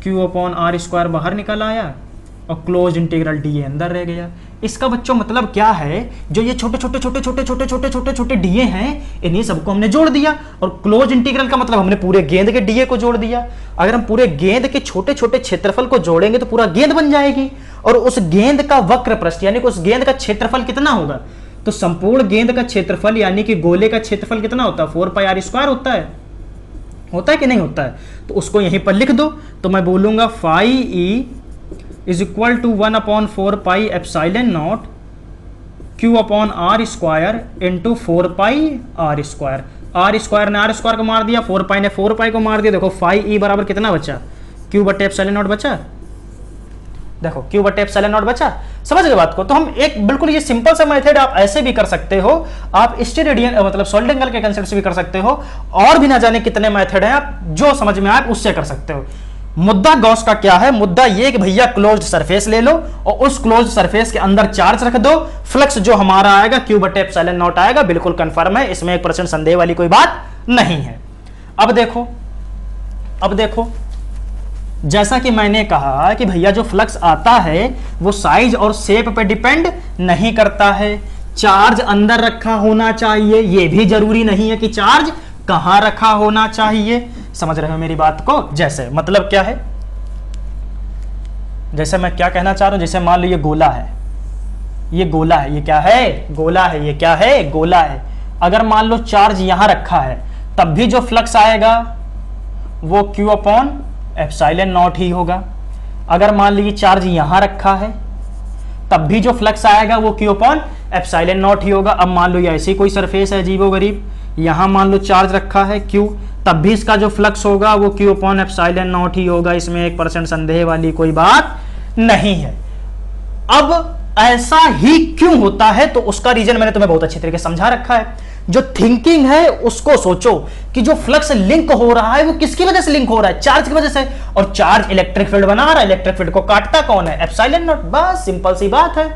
Q upon are square बाहर निकल आया और क्लोज इंटीग्रल डी ए अंदर रह गया। इसका बच्चों मतलब क्या है, जो ये छोटे छोटे छोटे छोटे छोटे छोटे छोटे छोटे डीए हैं, इन्हीं सबको हमने जोड़ दिया। और क्लोज इंटीग्रल का मतलब हमने पूरे गेंद के डीए को जोड़ दिया। अगर हम पूरे गेंद के छोटे छोटे क्षेत्रफल को जोड़ेंगे तो पूरा गेंद बन जाएगी, और उस गेंद का वक्र पृष्ठ यानी कि उस गेंद का क्षेत्रफल कितना होगा, तो संपूर्ण गेंद का क्षेत्रफल यानी कि गोले का क्षेत्रफल कितना होता है 4 पाई आर स्क्वायर होता है कि नहीं होता है। तो उसको यहीं पर लिख दो, तो मैं बोलूंगा phi E is equal to 1/4 pi epsilon not Q upon are square into 4 pi R square. R square ने आर स्क्वायर को मार दिया, 4 पाई ने 4 पाई को मार दिया। देखो फाई ई बराबर कितना बचा, क्यू बटे एप्सिलॉन नॉट बचा, देखो क्यू बटे एप्सिलॉन नॉट बचा। समझ गए बात को। तो हम एक बिल्कुल ये सिंपल सा मेथड आप ऐसे भी कर सकते हो, आप स्टेरेडियन मतलब सॉलिड एंगल के कंसेप्ट से भी कर सकते हो, और भी ना जाने कितने मेथड हैं, आप जो समझ में आए उससे कर सकते हो। मुद्दा गॉस का क्या है, मुद्दा ये कि भैया क्लोज्ड सरफेस ले लो और उस क्लोज्ड सरफेस के अंदर चार्ज रख दो, फ्लक्स जो हमारा आएगा क्यू बटे एप्सिलॉन नॉट आएगा, बिल्कुल कंफर्म है, इसमें 1% संदेह वाली कोई बात नहीं है। अब देखो जैसा कि मैंने कहा कि भैया जो फ्लक्स आता है वो साइज और शेप पे डिपेंड नहीं करता है, चार्ज अंदर रखा होना चाहिए, ये भी जरूरी नहीं है कि चार्ज कहां रखा होना चाहिए। समझ रहे हो मेरी बात को। जैसे मतलब क्या है, जैसे मैं क्या कहना चाह रहा हूं, जैसे मान लो ये गोला है, ये गोला है, ये क्या है गोला है, ये क्या है गोला है। अगर मान लो चार्ज यहां रखा है तब भी जो फ्लक्स आएगा वो क्यू अपॉन एप्सिलॉन नॉट ही होगा। अगर मान लीजिए चार्ज यहां रखा है तब भी जो फ्लक्स आएगा वो क्यू अपॉन एप्सिलॉन नॉट ही होगा। अब मान लो ये ऐसी कोई सरफेस है अजीबो गरीब, यहां मान लो चार्ज रखा है क्यू, तब भी इसका जो फ्लक्स होगा वो क्यू अपॉन एप्सिलॉन नॉट ही होगा, इसमें 1% संदेह वाली कोई बात नहीं है। अब ऐसा ही क्यों होता है, तो उसका रीजन मैंने तुम्हें बहुत अच्छी तरीके से समझा रखा है। जो थिंकिंग है उसको सोचो कि जो फ्लक्स लिंक हो रहा है वो किसकी वजह से लिंक हो रहा है, चार्ज की वजह से, और चार्ज इलेक्ट्रिक फील्ड बना रहा है, इलेक्ट्रिक फील्ड को काटता कौन है, एप्सिलॉन नॉट। बस सिंपल सी बात है,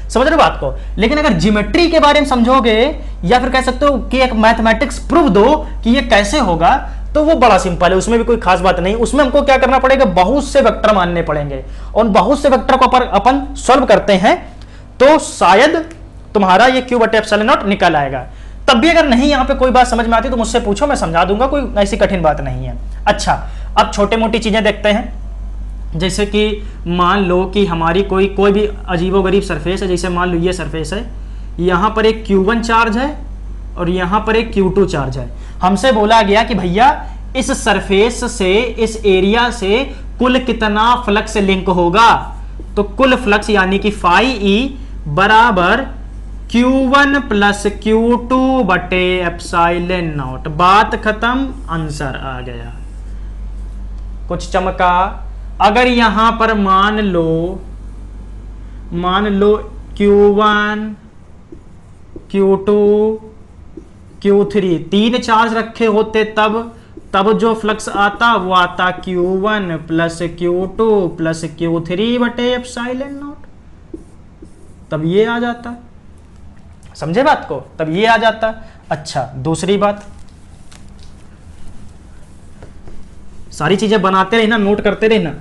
समझ रहे बात को। लेकिन अगर ज्योमेट्री के बारे में समझोगे या फिर कह सकते हो कि एक मैथमेटिक्स प्रूफ दो कि ये कैसे होगा, तो वो बड़ा सिंपल है, उसमें भी कोई खास बात नहीं। उसमें हमको क्या करना पड़ेगा, बहुत से वेक्टर मानने पड़ेंगे, और बहुत से वेक्टर को अपन सॉल्व करते हैं तो शायद तुम्हारा ये क्यू बटे एप्सिलॉन नॉट निकल आएगा। तब भी अगर नहीं यहां पे कोई बात समझ में आती तो मुझसे पूछो, मैं समझा दूंगा, कोई ऐसी कठिन बात नहीं है। अच्छा, अब छोटे मोटी चीजें देखते हैं। जैसे कि मान लो कि हमारी कोई भी अजीबोगरीब सरफेस है, जैसे मान लो ये सरफेस है, यहां पर एक Q1 चार्ज है और यहां पर एक Q2 चार्ज है। हमसे बोला गया कि भैया इस सरफेस से, इस एरिया से कुल कितना फ्लक्स लिंक होगा, तो कुल फ्लक्स यानी कि फाई ई बराबर Q1 प्लस Q2 बटे एप्सिलॉन नॉट। बात खत्म, आंसर आ गया। कुछ चमका। अगर यहां पर मान लो Q1 Q2 Q3 तीन चार्ज रखे होते तब जो फ्लक्स आता वो आता Q1 plus Q2 plus Q3 बटे एप्सिलॉन नॉट, तब ये आ जाता। समझे बात को, तब ये आ जाता। अच्छा, दूसरी बात, सारी चीजें बनाते रहना, नोट करते रहना,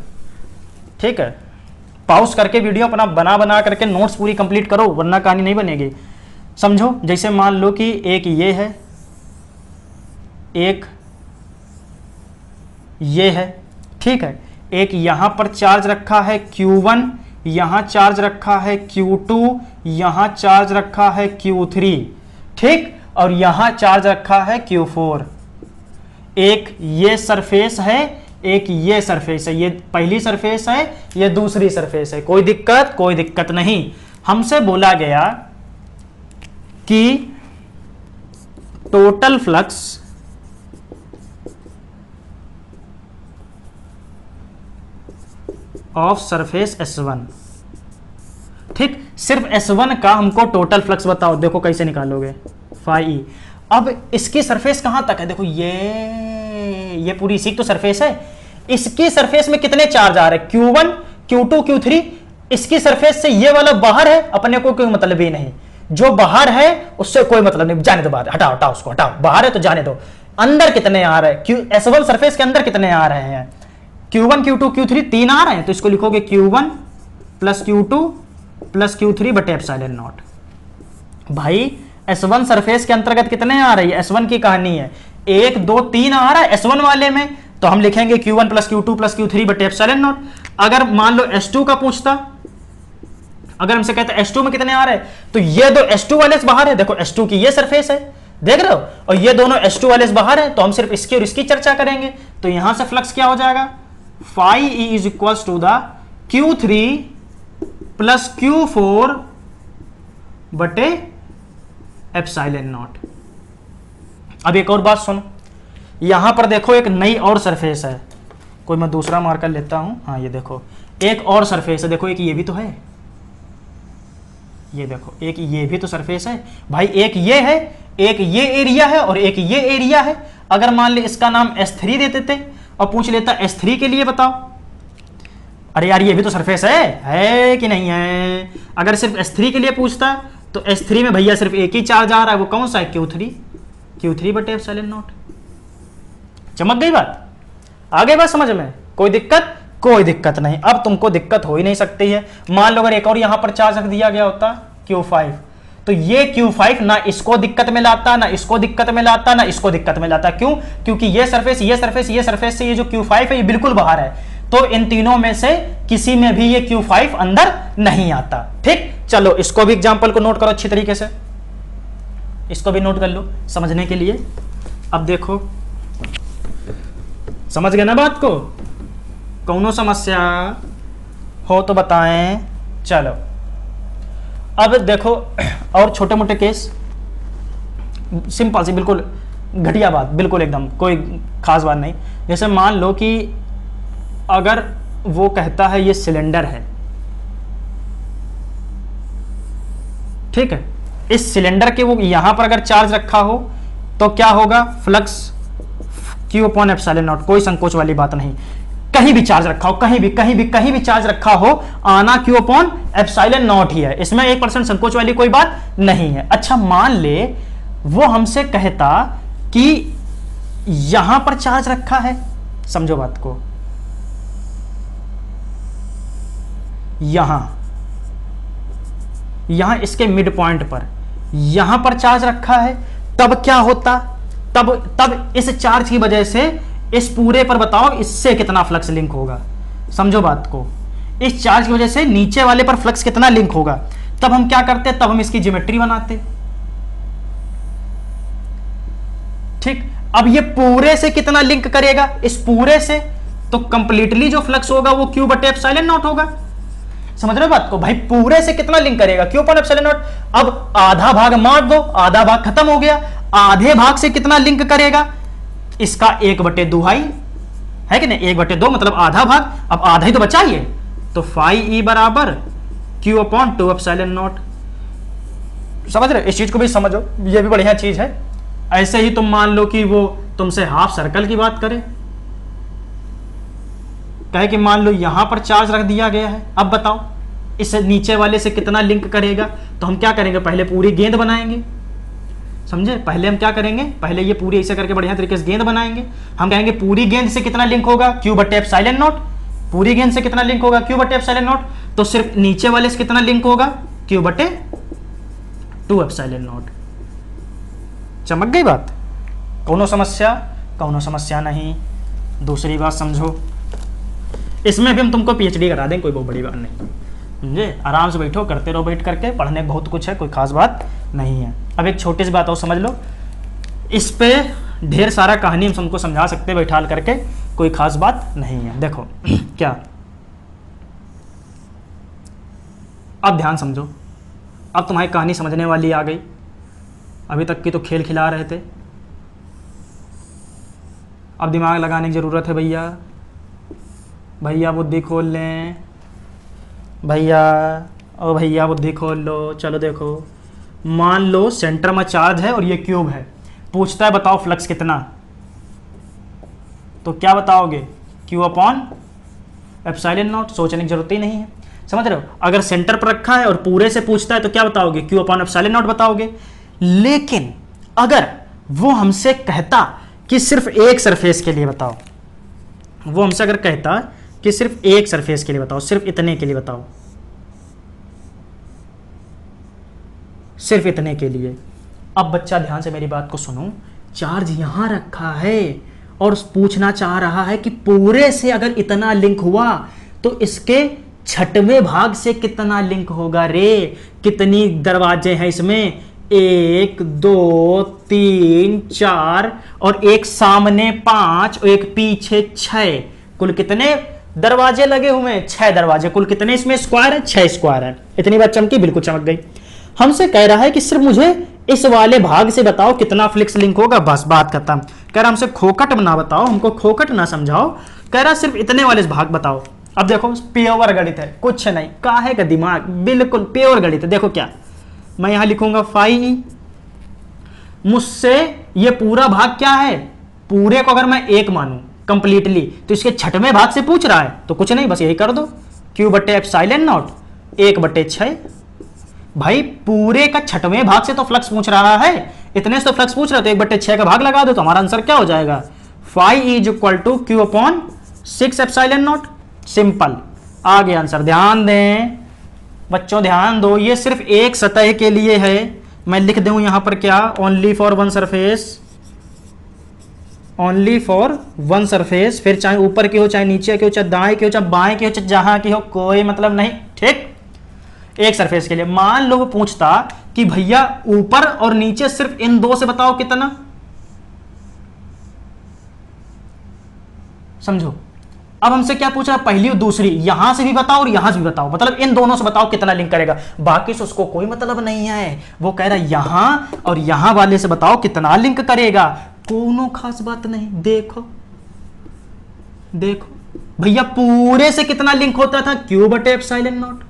ठीक है। पॉज करके वीडियो अपना बना करके नोट्स पूरी कंप्लीट करो, वरना कहानी नहीं बनेगी। समझो, जैसे मान लो कि एक ये है, एक ये है, ठीक है। एक यहां पर चार्ज रखा है Q1, यहां चार्ज रखा है Q2, यहां चार्ज रखा है Q3, ठीक, और यहां चार्ज रखा है Q4। एक ये सरफेस है, एक ये सरफेस है, ये पहली सरफेस है, ये दूसरी सरफेस है। कोई दिक्कत नहीं। हमसे बोला गया कि total flux of surface S1, ठीक, सिर्फ S1 का हमको टोटल फ्लक्स बताओ, देखो कैसे निकालोगे, फाई ई। अब इसकी सरफेस कहाँ तक है, देखो ये पूरी इसी तो सरफेस है, इसकी सरफेस में कितने चार्ज आ रहे हैं, Q1 Q2 Q3, इसकी सरफेस से ये वाला बाहर है, अपने को कोई मतलब ही नहीं, जो बाहर है उससे कोई मतलब नहीं, जाने दो बाहर, हटाओ हटाओ उसको हटाओ, बाहर है तो जाने दो। अंदर कितने आ रहे हैं, S1 सरफेस के अंदर कितने आ रहे हैं, Q1 Q2 Q3 तीन आ रहे हैं, तो इसको लिखोगे Q1 plus Q2 plus Q3 बटे एप्सिलॉन नॉट। भाई S1 सरफेस के अंतर्गत कितने आ रही है, S1 की कहानी है 1 2 3 आ रहा है S1 वाले में, तो हम लिखेंगे Q1 plus Q2 plus Q3 बटे एप्सिलॉन नॉट। अगर मान लो S2 का पूछता, अगर हमसे कहते S2 में कितने आ रहे हैं, तो ये दो S2 वाले से बाहर है, देखो S2 की ये सरफेस है, देख रहे हो, और ये दोनों S2 वाले से बाहर है, तो हम सिर्फ इसकी और इसकी चर्चा करेंगे। तो यहां से फ्लक्स क्या हो जाएगा, phi E is equals to the Q3 plus Q4 बटे एप्सिलॉन नॉट। अब एक और बात सुनो, यहां पर देखो एक नई और सरफेस है, कोई मैं दूसरा मार्कर लेता हूं, हाँ ये देखो एक और सरफेस है, देखो एक ये भी तो है, ये देखो एक ये भी तो सरफेस है भाई, एक ये है, एक ये एरिया है और एक ये एरिया है। अगर मान ले इसका नाम S3 दे देते और पूछ लेता S3 के लिए बताओ, अरे यार ये भी तो सरफेस है कि नहीं है। अगर सिर्फ S3 के लिए पूछता तो S3 में भैया सिर्फ एक ही चार्ज आ रहा है, वो कौन सा है, Q3 बटे एप्सिलॉन नॉट। चमक गई बात, आ गई बात समझ में, कोई दिक्कत, कोई दिक्कत नहीं। अब तुमको दिक्कत हो ही नहीं सकती है। मान लो अगर एक और यहां पर चार्ज रख दिया गया होता Q5, तो ये Q5 ना इसको दिक्कत में लाता, ना इसको दिक्कत में लाता, ना इसको दिक्कत में लाता। क्यों, क्योंकि ये सरफेस ये सरफेस ये सरफेस से ये जो Q5 है ये बिल्कुल बाहर है, तो इन तीनों में से किसी में भी ये Q5 अंदर नहीं आता। ठीक, चलो इसको भी एग्जांपल को नोट करो अच्छी तरीके से, इसको भी नोट कर लो समझने के लिए। अब देखो समझ गए ना बात को, कौनो समस्या हो तो बताएं। चलो अब देखो और छोटे मोटे केस, सिंपल सी बिल्कुल घटिया बात, बिल्कुल एकदम कोई खास बात नहीं। जैसे मान लो कि अगर वो कहता है ये सिलेंडर है, ठीक है, इस सिलेंडर के वो यहां पर अगर चार्ज रखा हो तो क्या होगा, flux Q upon epsilon not, कोई संकोच वाली बात नहीं। कहीं भी चार्ज रखा हो, कहीं भी चार्ज रखा हो, आना Q अपॉन एप्सिलॉन नॉट ही है, इसमें 1% संकोच वाली कोई बात नहीं है। अच्छा मान ले वो हमसे कहता कि यहां पर चार्ज रखा है, समझो बात को, यहां इसके मिड पॉइंट पर यहां पर चार्ज रखा है, तब क्या होता, तब इस चार्ज की वजह से इस पूरे पर बताओ इससे कितना फ्लक्स लिंक होगा। समझो बात को, इस चार्ज की वजह से नीचे वाले पर फ्लक्स कितना लिंक होगा। तब हम क्या करते, तब हम इसकी ज्योमेट्री बनाते। ठीक, अब ये पूरे से कितना लिंक करेगा, इस पूरे से, तो कंप्लीटली जो फ्लक्स होगा वो Q बटे एप्सिलॉन नॉट होगा। समझ रहे हो बात को, भाई पूरे से कितना लिंक करेगा, Q अपॉन एप्सिलॉन नॉट। अब आधा भाग मार दो, आधा भाग खत्म हो गया, आधे भाग से कितना लिंक करेगा, इसका 1/2 है कि नहीं, 1/2 मतलब आधा भाग, अब आधा ही तो बचा ही है, तो फाई ई बराबर Q अपॉन 2 एप्सिलॉन नॉट। समझ रहे, इस चीज को भी समझो, ये भी बढ़िया चीज है। ऐसे ही तुम मान लो कि वो तुमसे हाफ सर्कल की बात करे, कहे कि मान लो यहां पर चार्ज रख दिया गया है, अब बताओ इस नीचे वाले से कितना लिंक करेगा। तो हम क्या करेंगे, पहले पूरी गेंद बनाएंगे, समझे, पहले हम क्या करेंगे, पहले ये पूरी ऐसे करके बढ़िया तरीके से गेंद बनाएंगे। हम कहेंगे पूरी गेंद से कितना लिंक होगा, Q बटे एप्सिलॉन नॉट। पूरी गेंद से कितना लिंक होगा, Q बटे एप्सिलॉन नॉट। तो सिर्फ नीचे वाले से कितना लिंक होगा, Q बटे 2 एप्सिलॉन नॉट। चमक गई बात, कौनो समस्या नहीं। दूसरी बात समझो, इसमें भी हम तुमको PhD करा दें, कोई बहुत बड़ी बात नहीं, समझे, आराम से बैठो, करते रहो, बैठ करके पढ़ने बहुत कुछ है, कोई खास बात नहीं है। अब एक छोटी सी बात और समझ लो, इस पे ढेर सारा कहानी हम तुमको समझा सकते हैं बैठाल करके, कोई खास बात नहीं है। देखो क्या, अब ध्यान समझो, अब तुम्हारी कहानी समझने वाली आ गई, अभी तक की तो खेल खिला रहे थे, अब दिमाग लगाने की ज़रूरत है भैया, बुद्धि खोल लें भैया, ओ भैया बुद्धि खोल लो, चलो देखो, मान लो सेंटर में चार्ज है और ये क्यूब है, पूछता है बताओ फ्लक्स कितना, तो क्या बताओगे, क्यू अपॉन एप्सिलॉन नॉट, सोचने की जरूरत ही नहीं है, समझ रहे हो। अगर सेंटर पर रखा है और पूरे से पूछता है तो क्या बताओगे, क्यू अपॉन एप्सिलॉन नॉट बताओगे। लेकिन अगर वो हमसे कहता कि सिर्फ एक सरफेस के लिए बताओ, वो हमसे अगर कहता कि सिर्फ एक सरफेस के लिए बताओ, सिर्फ इतने के लिए बताओ, सिर्फ इतने के लिए। अब बच्चा ध्यान से मेरी बात को सुनो, चार्ज यहां रखा है और पूछना चाह रहा है कि पूरे से अगर इतना लिंक हुआ तो इसके छठवें भाग से कितना लिंक होगा रे, कितनी दरवाजे हैं इसमें, 1 2 3 4 और एक सामने 5 और एक पीछे 6, कुल कितने दरवाजे लगे हुए हैं, 6 दरवाजे, कुल कितने इसमें स्क्वायर है, 6 स्क्वायर है। इतनी बात चमकी, बिल्कुल चमक गई। हमसे कह रहा है कि सिर्फ मुझे इस वाले भाग से बताओ कितना फ्लिक्स लिंक होगा, बस बात खत्म। कह रहा हमसे खोखट ना बताओ, हमको खोखट ना समझाओ, कह रहा सिर्फ इतने वाले भाग बताओ। अब देखो प्योर गणित है, कुछ नहीं, काहे का दिमाग, बिल्कुल प्योर गणित है। देखो क्या मैं यहां लिखूंगा, फाई मुझसे ये पूरा भाग क्या है, पूरे को अगर मैं एक मानूं कंप्लीटली तो इसके छठवें भाग से पूछ रहा है, तो कुछ नहीं बस यही कर दो, क्यू बटे एप्सिलॉन नॉट 1/6। भाई पूरे का छठवें भाग से तो फ्लक्स पूछ रहा है, इतने से तो फ्लक्स पूछ रहा है, तो 1/6 का भाग लगा दो तो हमारा आंसर क्या हो जाएगा, phi is equal to Q upon 6 epsilon nought. Simple, आ गया आंसर। ध्यान दें बच्चों, ध्यान दो, ये सिर्फ एक सतह के लिए है। मैं लिख दूं यहां पर क्या, only for one surface, only for one surface, फिर चाहे ऊपर की हो, चाहे नीचे की हो, चाहे दाएं की हो, चाहे बाएं की हो, चाहे जहां की हो, कोई मतलब नहीं, ठीक। एक सरफेस के लिए मान लो वो पूछता कि भैया ऊपर और नीचे सिर्फ इन दो से बताओ कितना, समझो। अब हमसे क्या पूछा, पहली और दूसरी, यहां से भी बताओ और यहां से भी बताओ, मतलब इन दोनों से बताओ कितना लिंक करेगा, बाकी से उसको कोई मतलब नहीं है। वो कह रहा है यहां और यहां वाले से बताओ कितना लिंक करेगा, कोनो खास बात नहीं। देखो देखो भैया पूरे से कितना लिंक होता था, क्यू बटे एप्सिलॉन नॉट,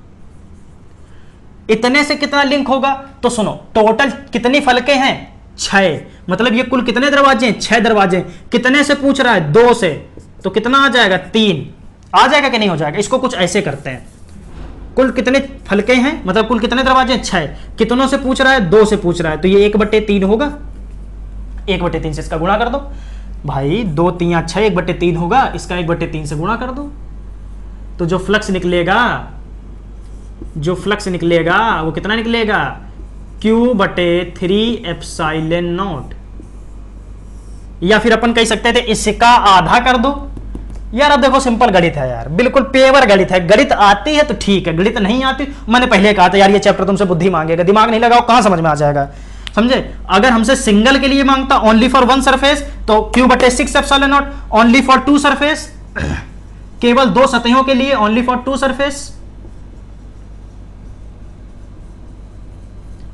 इतने से कितना लिंक होगा, तो सुनो टोटल कितनी फलके हैं, 6, मतलब ये कुल कितने दरवाजे हैं, 6 दरवाजे। कितने से पूछ रहा है, 2 से, तो कितना आ जाएगा, 3 आ जाएगा कि नहीं हो जाएगा। इसको कुछ ऐसे करते हैं, कुल कितने फलके हैं, मतलब कुल कितने दरवाजे हैं, 6, कितनों से पूछ रहा है, 2 से पूछ रहा है, तो ये 1/3 होगा, 1/3 से इसका गुणा कर दो भाई, 2 3 6, 1/3 होगा, इसका 1/3 से गुणा कर दो, तो जो फ्लक्स निकलेगा, जो फ्लक्स निकलेगा वो कितना निकलेगा, Q/3 एप्सिलॉन नॉट। या फिर अपन कह सकते थे इसका आधा कर दो। यार अब देखो सिंपल गणित है यार, बिल्कुल पेवर गणित है, गणित आती है तो ठीक है, गणित नहीं आती, मैंने पहले कहा था यार ये चैप्टर तुमसे बुद्धि मांगेगा, दिमाग नहीं लगाओ कहां समझ में आ जाएगा, समझे। अगर हमसे सिंगल के लिए मांगता, ओनली फॉर वन सरफेस, तो Q/6 epsilon not, only for 2 surface, केवल 2 सतहों के लिए, only for 2 surface,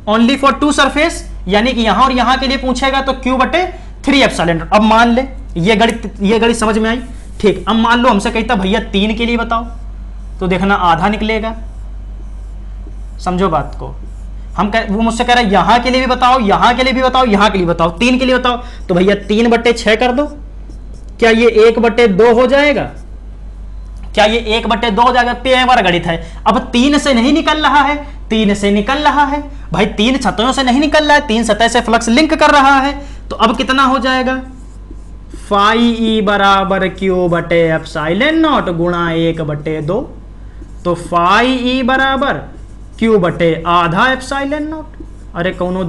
only for 2 surface, यानी कि यहां और यहां के लिए पूछेगा तो Q/3 एप्सिलॉन नॉट। अब मान ले ये गणित समझ में आई, ठीक। अब मान लो हमसे कहता भैया 3 के लिए बताओ, तो देखना आधा निकलेगा, समझो बात को। वो मुझसे कह रहा है यहां के लिए भी बताओ, यहां के लिए भी बताओ, यहां के लिए बताओ, 3 के लिए बताओ, तो भैया 3/6 कर दो, क्या ये 1/2 हो जाएगा, क्या ये 1/2 हो जाएगा, पेवर गणित है। अब 3 से नहीं निकल रहा है, 3 से निकल रहा है भाई, 3 सतहों से नहीं निकल रहा है, 3 सतह से फ्लक्स लिंक कर रहा है, तो अब कितना हो जाएगा, फाई ई बराबर क्यू बटे एप्सिलॉन नॉट गुणा 1/2, तो फाई ई बराबर क्यू बटे आधा एप्सिलॉन नॉट। अरे कौनो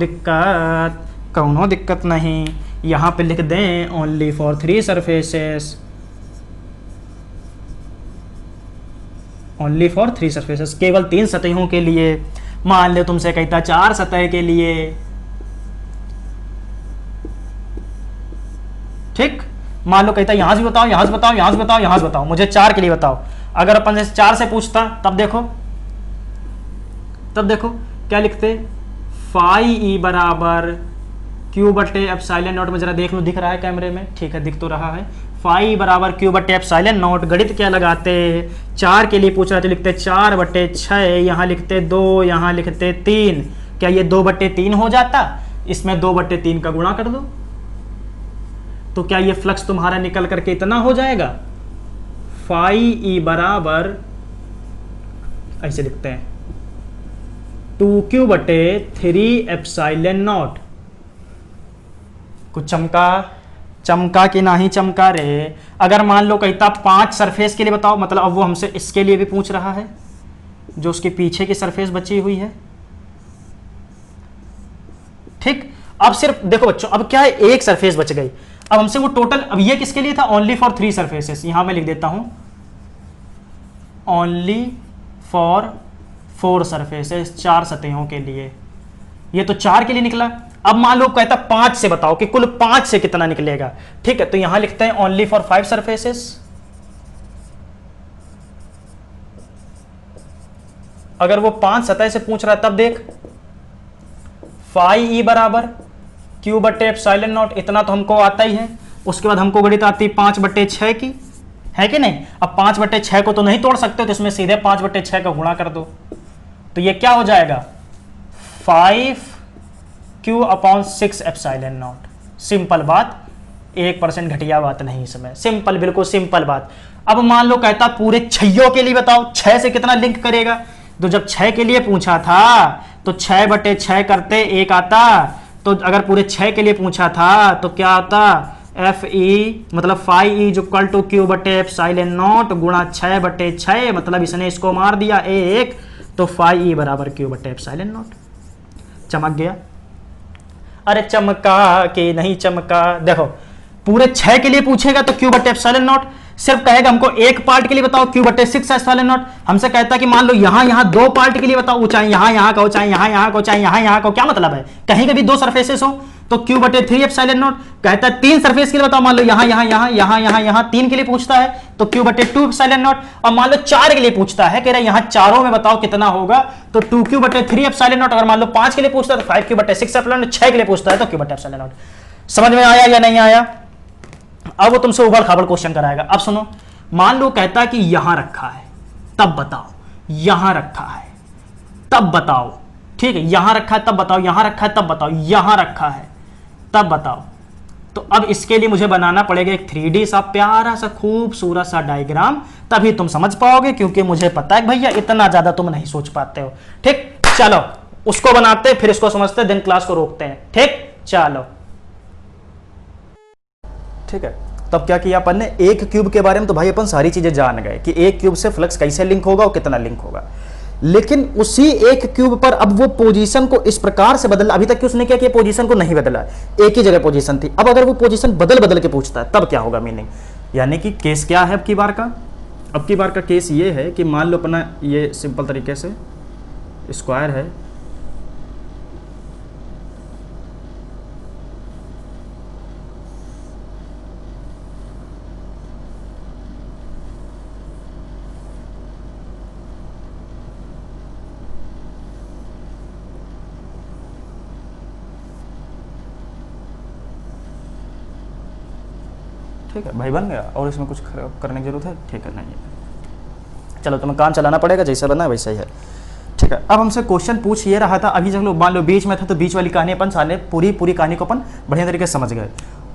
दिक्कत नहीं, यहां पे लिख दें only for 3 surfaces, only for 3 surfaces, केवल 3 सतहों के लिए। मान ले तुमसे कहता 4 सतह के लिए, ठीक। मान लो कहता यहां से बताओ, यहां से बताओ, यहां से बताओ, यहां से बताओ, मुझे 4 के लिए बताओ। अगर अपन 4 से पूछता तब देखो क्या लिखते, फाई ई बराबर Q/एप्सिलॉन नॉट में, जरा देख लो दिख रहा है कैमरे में, ठीक है दिख तो रहा है, फाई बराबर क्यू बटे एप्सिलॉन नॉट। गणित क्या लगाते, 4 के लिए पूछ रहा है तो लिखते 4/6, यहाँ लिखते 2, यहाँ लिखते 3। क्या ये 2/3 हो जाता, इसमें 2/3 का गुणा कर दो, तो क्या ये फ्लक्स तुम्हारा निकल करके इतना हो जाएगा। फाई ई बराबर ऐसे लिखते हैं 2q/3 एप्सिलॉन नॉट। कुछ चमका कि नहीं चमका रे। अगर मान लो कहता 5 सरफेस के लिए बताओ, मतलब अब वो हमसे इसके लिए भी पूछ रहा है जो उसके पीछे की सरफेस बची हुई है। ठीक, अब सिर्फ देखो बच्चों, अब क्या है, एक सरफेस बच गई। अब हमसे वो टोटल, अब ये किसके लिए था, ओनली फॉर 3 सरफेसेस। यहां मैं लिख देता हूं ओनली फॉर 4 सरफेसेस, 4 सतहों के लिए। ये तो 4 के लिए निकला। अब मान लो कहता 5 से बताओ कि कुल 5 से कितना निकलेगा। ठीक है, तो यहां लिखते हैं ओनली फॉर 5 सरफेसेस। अगर वो 5 सतह से पूछ रहा है तब देख, फाई ई बराबर क्यू बटे एप्सिलॉन नॉट, इतना तो हमको आता ही है। उसके बाद हमको गणित आती है 5/6 की, है कि नहीं। अब 5/6 को तो नहीं तोड़ सकते, तो इसमें सीधे 5/6 का गुणा कर दो, तो ये क्या हो जाएगा 5q/6 एप्सिलॉन नॉट। सिंपल बात, 1% घटिया बात नहीं इसमें, सिंपल, बिल्कुल सिंपल बात। अब मान लो कहता पूरे 6 के लिए बताओ, 6 से कितना लिंक करेगा। तो जब 6 के लिए पूछा था तो 6/6 करते 1 आता, तो अगर पूरे 6 के लिए पूछा था तो क्या आता, एफ ई मतलब phi E equal to Q बटे एप्सिलॉन नॉट गुणा 6/6, मतलब इसने इसको मार दिया 1, तो फाई ई बराबर क्यू बटे एप्सिलॉन नॉट। चमक गया। अरे चमका कि नहीं चमका। देखो पूरे 6 के लिए पूछेगा तो क्यू बटे एप्सिलॉन नॉट, सिर्फ कहेगा हमको एक पार्ट के लिए बताओ q/6 एप्सिलॉन नॉट। हमसे कहता है कि मान लो यहां 2 पार्ट के लिए बताओ, चाहे यहां का हो, चाहे यहां का हो, चाहे यहां का हो, क्या मतलब है, कहीं का भी 2 सरफेसेस हो तो q/3 एप्सिलॉन नॉट। कहता है 3 सरफेस के लिए बताओ, मान लो यहां 3 के लिए पूछता है तो q/2 एप्सिलॉन नॉट। और मान लो 4 के लिए पूछता है, कह रहा है यहां चारों में बताओ कितना होगा, तो 2q/3 एप्सिलॉन नॉट। अगर मान लो 5 के लिए पूछता है तो 5q/6 एप्सिलॉन नॉट, 6 के लिए पूछता है तो q/एप्सिलॉन नॉट। समझ में आया या नहीं आया। अब वो तुमसे उबड़ खाबड़ क्वेश्चन कराएगा। अब सुनो, मान लो कहता कि यहां रखा है तब बताओ, यहां रखा है तब बताओ। ठीक है, यहां रखा है तब बताओ, यहां रखा है तब बताओ, यहां रखा है तब बताओ। तो अब इसके लिए मुझे बनाना पड़ेगा एक 3D सा प्यारा सा खूबसूरत सा डायग्राम, तभी तुम समझ पाओगे, क्योंकि मुझे पता है भैया इतना ज्यादा तुम नहीं सोच पाते हो। ठीक, चलो उसको बनाते फिर इसको समझते, दिन क्लास को रोकते हैं। ठीक, चलो ठीक है। तब क्या किया अपन ने, एक क्यूब के बारे में तो भाई अपन सारी चीजें जान गए कि एक क्यूब से फ्लक्स कैसे लिंक होगा और कितना लिंक होगा। लेकिन उसी एक क्यूब पर अब वो पोजीशन को इस प्रकार से बदला, अभी तक कि उसने क्या किया, पोजीशन को नहीं बदला, एक ही जगह पोजीशन थी। अब अगर वो पोजीशन बदल बदल के पूछता है तब क्या होगा मीनिंग, यानी कि केस क्या है अब की बार का केस ये है कि मान लो अपना ये सिंपल तरीके से स्क्वायर है, ठीक है भाई, बन गया और इसमें कुछ करने की जरूरत है, ठीक है नहीं है, चलो तुम्हें काम चलाना पड़ेगा, जैसा बना है वैसा ही है। ठीक है, अब हमसे क्वेश्चन पूछ ये रहा था, अभी चलो मान लो बीच में था तो बीच वाली कहानी अपन साले पूरी कहानी को अपन बढ़िया तरीके से समझ गए।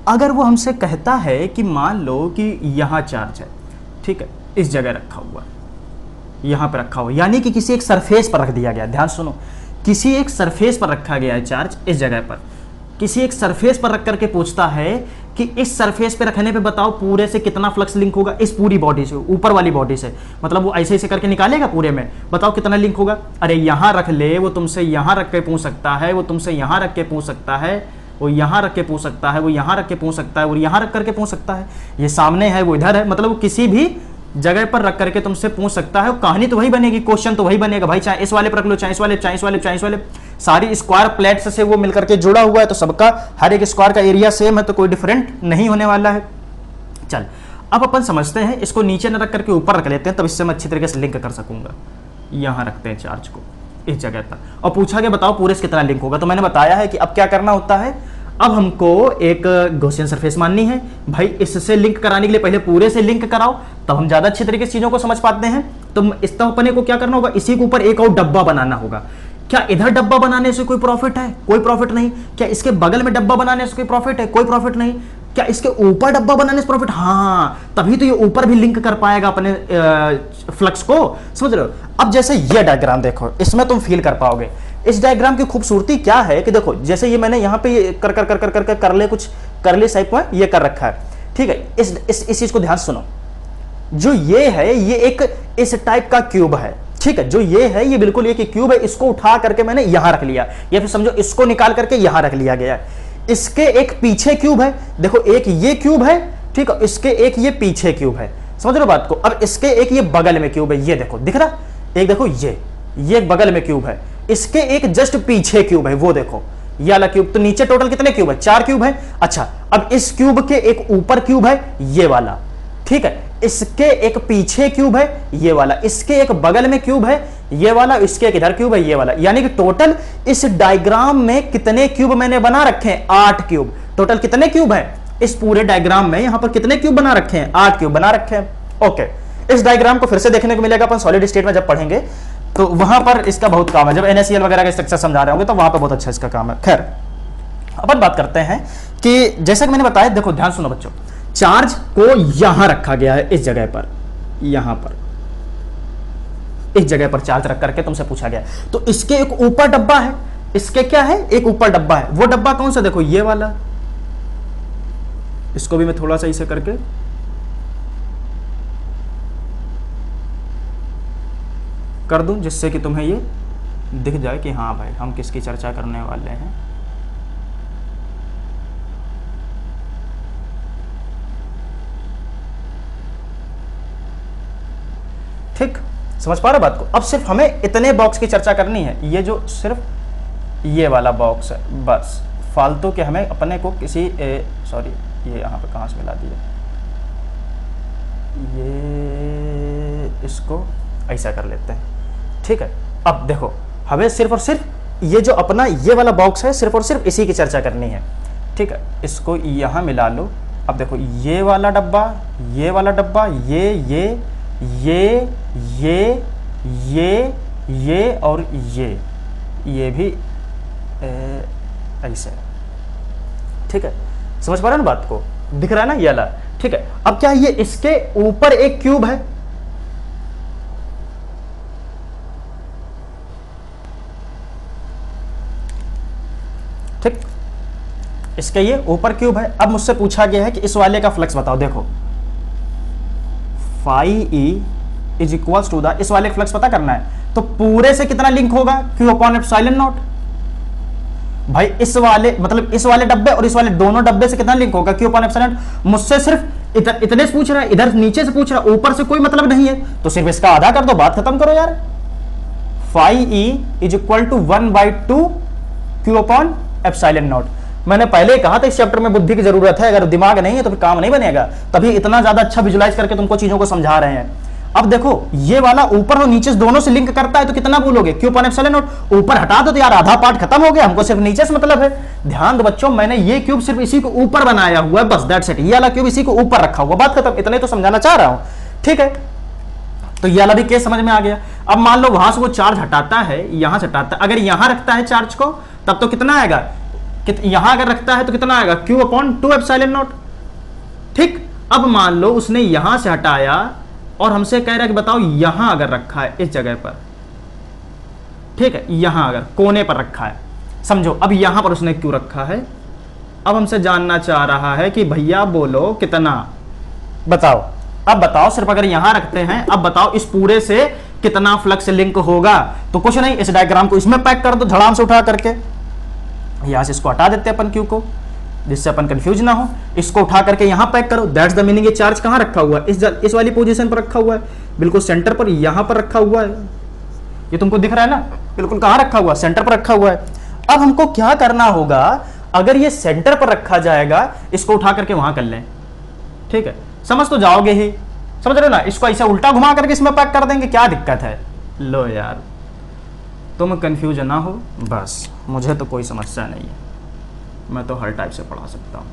अगर वो हमसे कहता है कि मान लो कि यहाँ चार्ज है, ठीक है, इस जगह रखा हुआ, यहाँ पर रखा हुआ, यानी कि किसी एक सरफेस पर रख दिया गया, ध्यान सुनो, किसी एक सरफेस पर रखा गया है चार्ज, इस जगह पर किसी एक सरफेस पर रख करके पूछता है कि इस सरफेस पे रखने पे बताओ पूरे से कितना फ्लक्स लिंक होगा, इस पूरी बॉडी से, ऊपर वाली बॉडी से, मतलब वो ऐसे ऐसे करके निकालेगा पूरे में, बताओ कितना लिंक होगा। अरे यहां रख ले, वो तुमसे यहां रख के पूछ सकता है, वो तुमसे यहां रख के पूछ सकता है, वो यहां रख के पूछ सकता है, वो यहां रख के पूछ सकता है, वो यहां रख करके पूछ सकता है, ये सामने है वो इधर है, मतलब वो किसी भी जगह पर रख करके तुमसे पूछ सकता है। कहानी तो वही बनेगी, क्वेश्चन तो वही बनेगा भाई, चाहे इस वाले पर रख लो, चाहे इस वाले, चाहे इस वाले, चाहे इस वाले, सारी स्क्वायर प्लेट्स से वो मिलकर के जुड़ा हुआ है, तो सबका हर एक स्क्वायर का एरिया सेम है, तो कोई डिफरेंट नहीं होने वाला है। चल अब अपन समझते हैं, इसको नीचे न रख करके ऊपर रख लेते हैं, तब इससे मैं अच्छी तरीके से लिंक कर सकूंगा। यहां रखते हैं चार्ज को इस जगह पर, और पूछा गया बताओ पूरे से कितना लिंक होगा। तो मैंने बताया है कि अब क्या करना होता है, अब हमको एक गॉसियन सरफेस माननी है भाई। इससे लिंक कराने के लिए पहले पूरे से लिंक कराओ, तब हम ज्यादा अच्छी तरीके से चीजों को समझ पाते हैं। तो इस तरह अपने को क्या करना होगा, इसी के ऊपर एक और डब्बा बनाना होगा। क्या इधर डब्बा बनाने से कोई प्रॉफिट है? कोई प्रॉफिट नहीं। क्या इसके बगल में डब्बा बनाने से कोई प्रॉफिट है? कोई प्रॉफिट नहीं। क्या इसके ऊपर डब्बा बनाने से प्रॉफिट? हाँ, तभी तो ये ऊपर भी लिंक कर पाएगा अपने फ्लक्स को। समझ रहे हो? अब जैसे ये डायग्राम देखो, इसमें तुम फील कर पाओगे। इस डायग्राम की खूबसूरती क्या है कि देखो, जैसे ये मैंने यहाँ पे कर कर कर कर कर कर ले कुछ करले टाइप में ये कर रखा है, ठीक है। इस चीज को ध्यान सुनो। जो ये है ये एक इस टाइप का क्यूब है, ठीक है। जो ये है ये बिल्कुल एक क्यूब है। इसको उठा करके मैंने यहां रख लिया, या फिर समझो इसको निकाल करके यहां रख लिया गया है। इसके एक पीछे क्यूब है, देखो एक ये क्यूब है, ठीक है। इसके एक ये पीछे क्यूब है, समझ रहे हो बात को। अब इसके एक ये बगल में क्यूब है, ये देखो दिख रहा, एक देखो ये बगल में क्यूब है। इसके एक जस्ट पीछे क्यूब है, वो देखो ये वाला क्यूब। तो नीचे टोटल कितने क्यूब है? 4 क्यूब है। अच्छा, अब इस क्यूब के एक ऊपर क्यूब है ये वाला, ठीक है। इसके एक पीछे क्यूब है ये वाला, इसके एक बगल में क्यूब है ये वाला, इसके एक इधर क्यूब है ये वाला। यानी कि टोटल इस डायग्राम में कितने क्यूब मैंने बना रखे हैं? 8 क्यूब। टोटल कितने क्यूब हैं इस पूरे डायग्राम में? यहां पर कितने क्यूब बना रखे हैं? 8 क्यूब बना रखे हैं। ओके, इस डायग्राम को फिर से देखने को मिलेगा अपन सॉलिड स्टेट में जब पढ़ेंगे, तो वहां पर इसका बहुत काम है। जब NaCl वगैरह का स्ट्रक्चर समझा रहे होंगे तो वहां पर बहुत अच्छा इसका काम है। खैर, अपन बात करते हैं कि जैसा कि मैंने बताया, देखो ध्यान सुनो बच्चों, चार्ज को यहां रखा गया है, इस जगह पर, यहां पर इस जगह पर चार्ज रख करके तुमसे पूछा गया। तो इसके एक ऊपर डब्बा है, इसके क्या है? एक ऊपर डब्बा है। वो डब्बा कौन सा? देखो ये वाला। इसको भी मैं थोड़ा सा इसे करके कर दूं, जिससे कि तुम्हें ये दिख जाए कि हाँ भाई हम किसकी चर्चा करने वाले हैं। ठीक, समझ पा रहे बात को? अब सिर्फ हमें इतने बॉक्स की चर्चा करनी है, ये जो सिर्फ ये वाला बॉक्स है, बस। फालतू के हमें अपने को किसी सॉरी, ये यहाँ पे कहाँ से मिला दिया, ये इसको ऐसा कर लेते हैं, ठीक है। अब देखो, हमें सिर्फ और सिर्फ ये जो अपना ये वाला बॉक्स है, सिर्फ और सिर्फ इसी की चर्चा करनी है, ठीक है। इसको यहाँ मिला लो। अब देखो ये वाला डब्बा, ये वाला डब्बा, ये और ये भी ऐसे, ठीक है। समझ पा रहे हो ना बात को? दिख रहा है ना ये वाला, ठीक है। अब क्या ये इसके ऊपर एक क्यूब है, ठीक। इसके ये ऊपर क्यूब है। अब मुझसे पूछा गया है कि इस वाले का फ्लक्स बताओ। देखो phi E is equals to the, इस वाले फ्लक्स पता करना है तो पूरे से कितना लिंक होगा? Q upon epsilon not. भाई इस वाले मतलब इस वाले डब्बे और इस वाले दोनों डब्बे से कितना लिंक होगा? Q upon epsilon not. मुझसे सिर्फ इतने से पूछ रहा है, इधर नीचे से पूछ रहा है, ऊपर से कोई मतलब नहीं है, तो सिर्फ इसका आधा कर दो, बात खत्म करो यार। Phi E is equal to 1/2 Q upon epsilon not. मैंने पहले ही कहा था इस चैप्टर में बुद्धि की जरूरत है, अगर दिमाग नहीं है तो फिर काम नहीं बनेगा। तभी इतना ज्यादा अच्छा विजुलाइज करके तुमको चीजों को समझा रहे हैं। अब देखो ये वाला ऊपर और नीचे से दोनों से लिंक करता है तो कितना बोलोगे? Q upon epsilon not. ऊपर हटा दो तो यार आधा पार्ट खत्म हो गया, हमको सिर्फ नीचे से मतलब है। ध्यान दो बच्चों, मैंने ये क्यूब सिर्फ इसी को ऊपर बनाया हुआ है, बस दैट्स इट। ये वाला क्यूब इसी को ऊपर रखा हुआ, बात खत्म। इतने तो समझाना चाह रहा हूं, ठीक है। तो ये वाला भी केस समझ में आ गया। अब मान लो वहां से वो चार्ज हटाता है, यहां से हटाता है, अगर यहां रखता है चार्ज को तब तो कितना आएगा? यहां अगर रखता है तो कितना आएगा? Q अपॉन 2 एप्सिलॉन नॉट, ठीक। अब मान लो उसने यहां से हटाया और हमसे कह रहा है कि बताओ यहां अगर रखा है इस जगह पर, ठीक है, यहां अगर कोने पर रखा है, समझो। अब यहां पर उसने क्यों रखा है? अब हमसे जानना चाह रहा है कि भैया बोलो कितना, बताओ। अब बताओ, सिर्फ अगर यहां रखते हैं, अब बताओ इस पूरे से कितना फ्लक्स लिंक होगा? तो कुछ नहीं, इस डायग्राम को इसमें पैक कर दो धड़ाम से उठा करके। यहां से इसको हटा देते हैं अपन Q को, जिससे अपन कंफ्यूज ना हो। इसको उठा करके यहां पैक करो, दैट्स द मीनिंग। ये चार्ज कहां रखा हुआ है? इस वाली पोजीशन पर रखा हुआ है, बिल्कुल सेंटर पर, यहां पर रखा हुआ है। ये तुमको दिख रहा है ना, बिल्कुल कहां रखा हुआ है? सेंटर पर रखा हुआ है। अब हमको क्या करना होगा? अगर ये सेंटर पर रखा जाएगा, इसको उठा करके वहां कर लें, ठीक है। समझ तो जाओगे ही, समझ रहे हो ना? इसको ऐसा उल्टा घुमा करके इसमें पैक कर देंगे, क्या दिक्कत है? लो यार, तुम कंफ्यूज ना हो, बस मुझे तो कोई समस्या नहीं है। मैं तो हर टाइप से पढ़ा सकता हूं।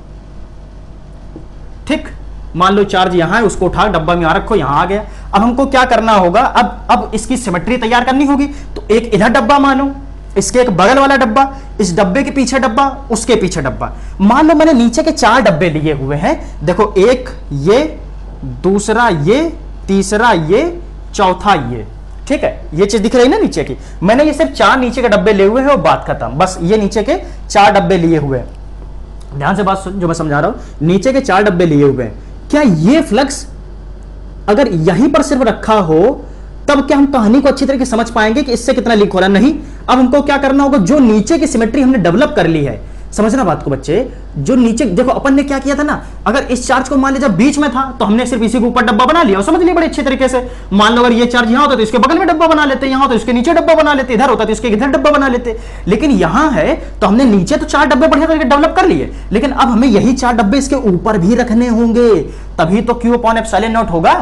ठीक, मान लो चार्ज यहां है, उसको उठा डब्बा में यहां रखो, यहां आ गया। अब हमको क्या करना होगा, अब इसकी सिमेट्री तैयार करनी होगी। तो एक इधर डब्बा मानो, इसके एक बगल वाला डब्बा, इस डब्बे के पीछे डब्बा, उसके पीछे डब्बा। मान लो मैंने नीचे के 4 डब्बे लिए हुए हैं। देखो, एक ये, दूसरा ये, तीसरा ये, चौथा ये। ठीक है, ये चीज दिख रही है ना नीचे की। मैंने ये सिर्फ 4 नीचे के डब्बे लिए हुए हैं और बात खत्म। बस ये नीचे के 4 डब्बे लिए हुए हैं। ध्यान से बात सुन जो मैं समझा रहा हूं। नीचे के 4 डब्बे लिए हुए हैं। क्या ये फ्लक्स अगर यहीं पर सिर्फ रखा हो तब क्या हम कहानी को अच्छी तरीके से समझ पाएंगे कि इससे कितना लीक हो रहा है? नहीं। अब हमको क्या करना होगा, जो नीचे की सिमेट्री हमने डेवलप कर ली है, समझना बात को बच्चे, जो नीचे देखो अपन ने क्या किया था ना, अगर इस चार्ज को मान लीजिए जब बीच में था तो हमने सिर्फ इसी के ऊपर डब्बा बना लिया और समझ लिया बड़े अच्छे तरीके से। मान लो अगर ये चार्ज यहां होता तो इसके बगल में डब्बा बना लेते, यहां तो इसके नीचे डब्बा बना लेते, इधर होता तो इसके इधर डब्बा बना लेते। लेकिन यहां है तो हमने नीचे तो 4 डब्बे बढ़िया तरीके डेवलप कर लिए, लेकिन अब हमें यही 4 डब्बे इसके ऊपर भी रखने होंगे, तभी तो Q/ε0 होगा।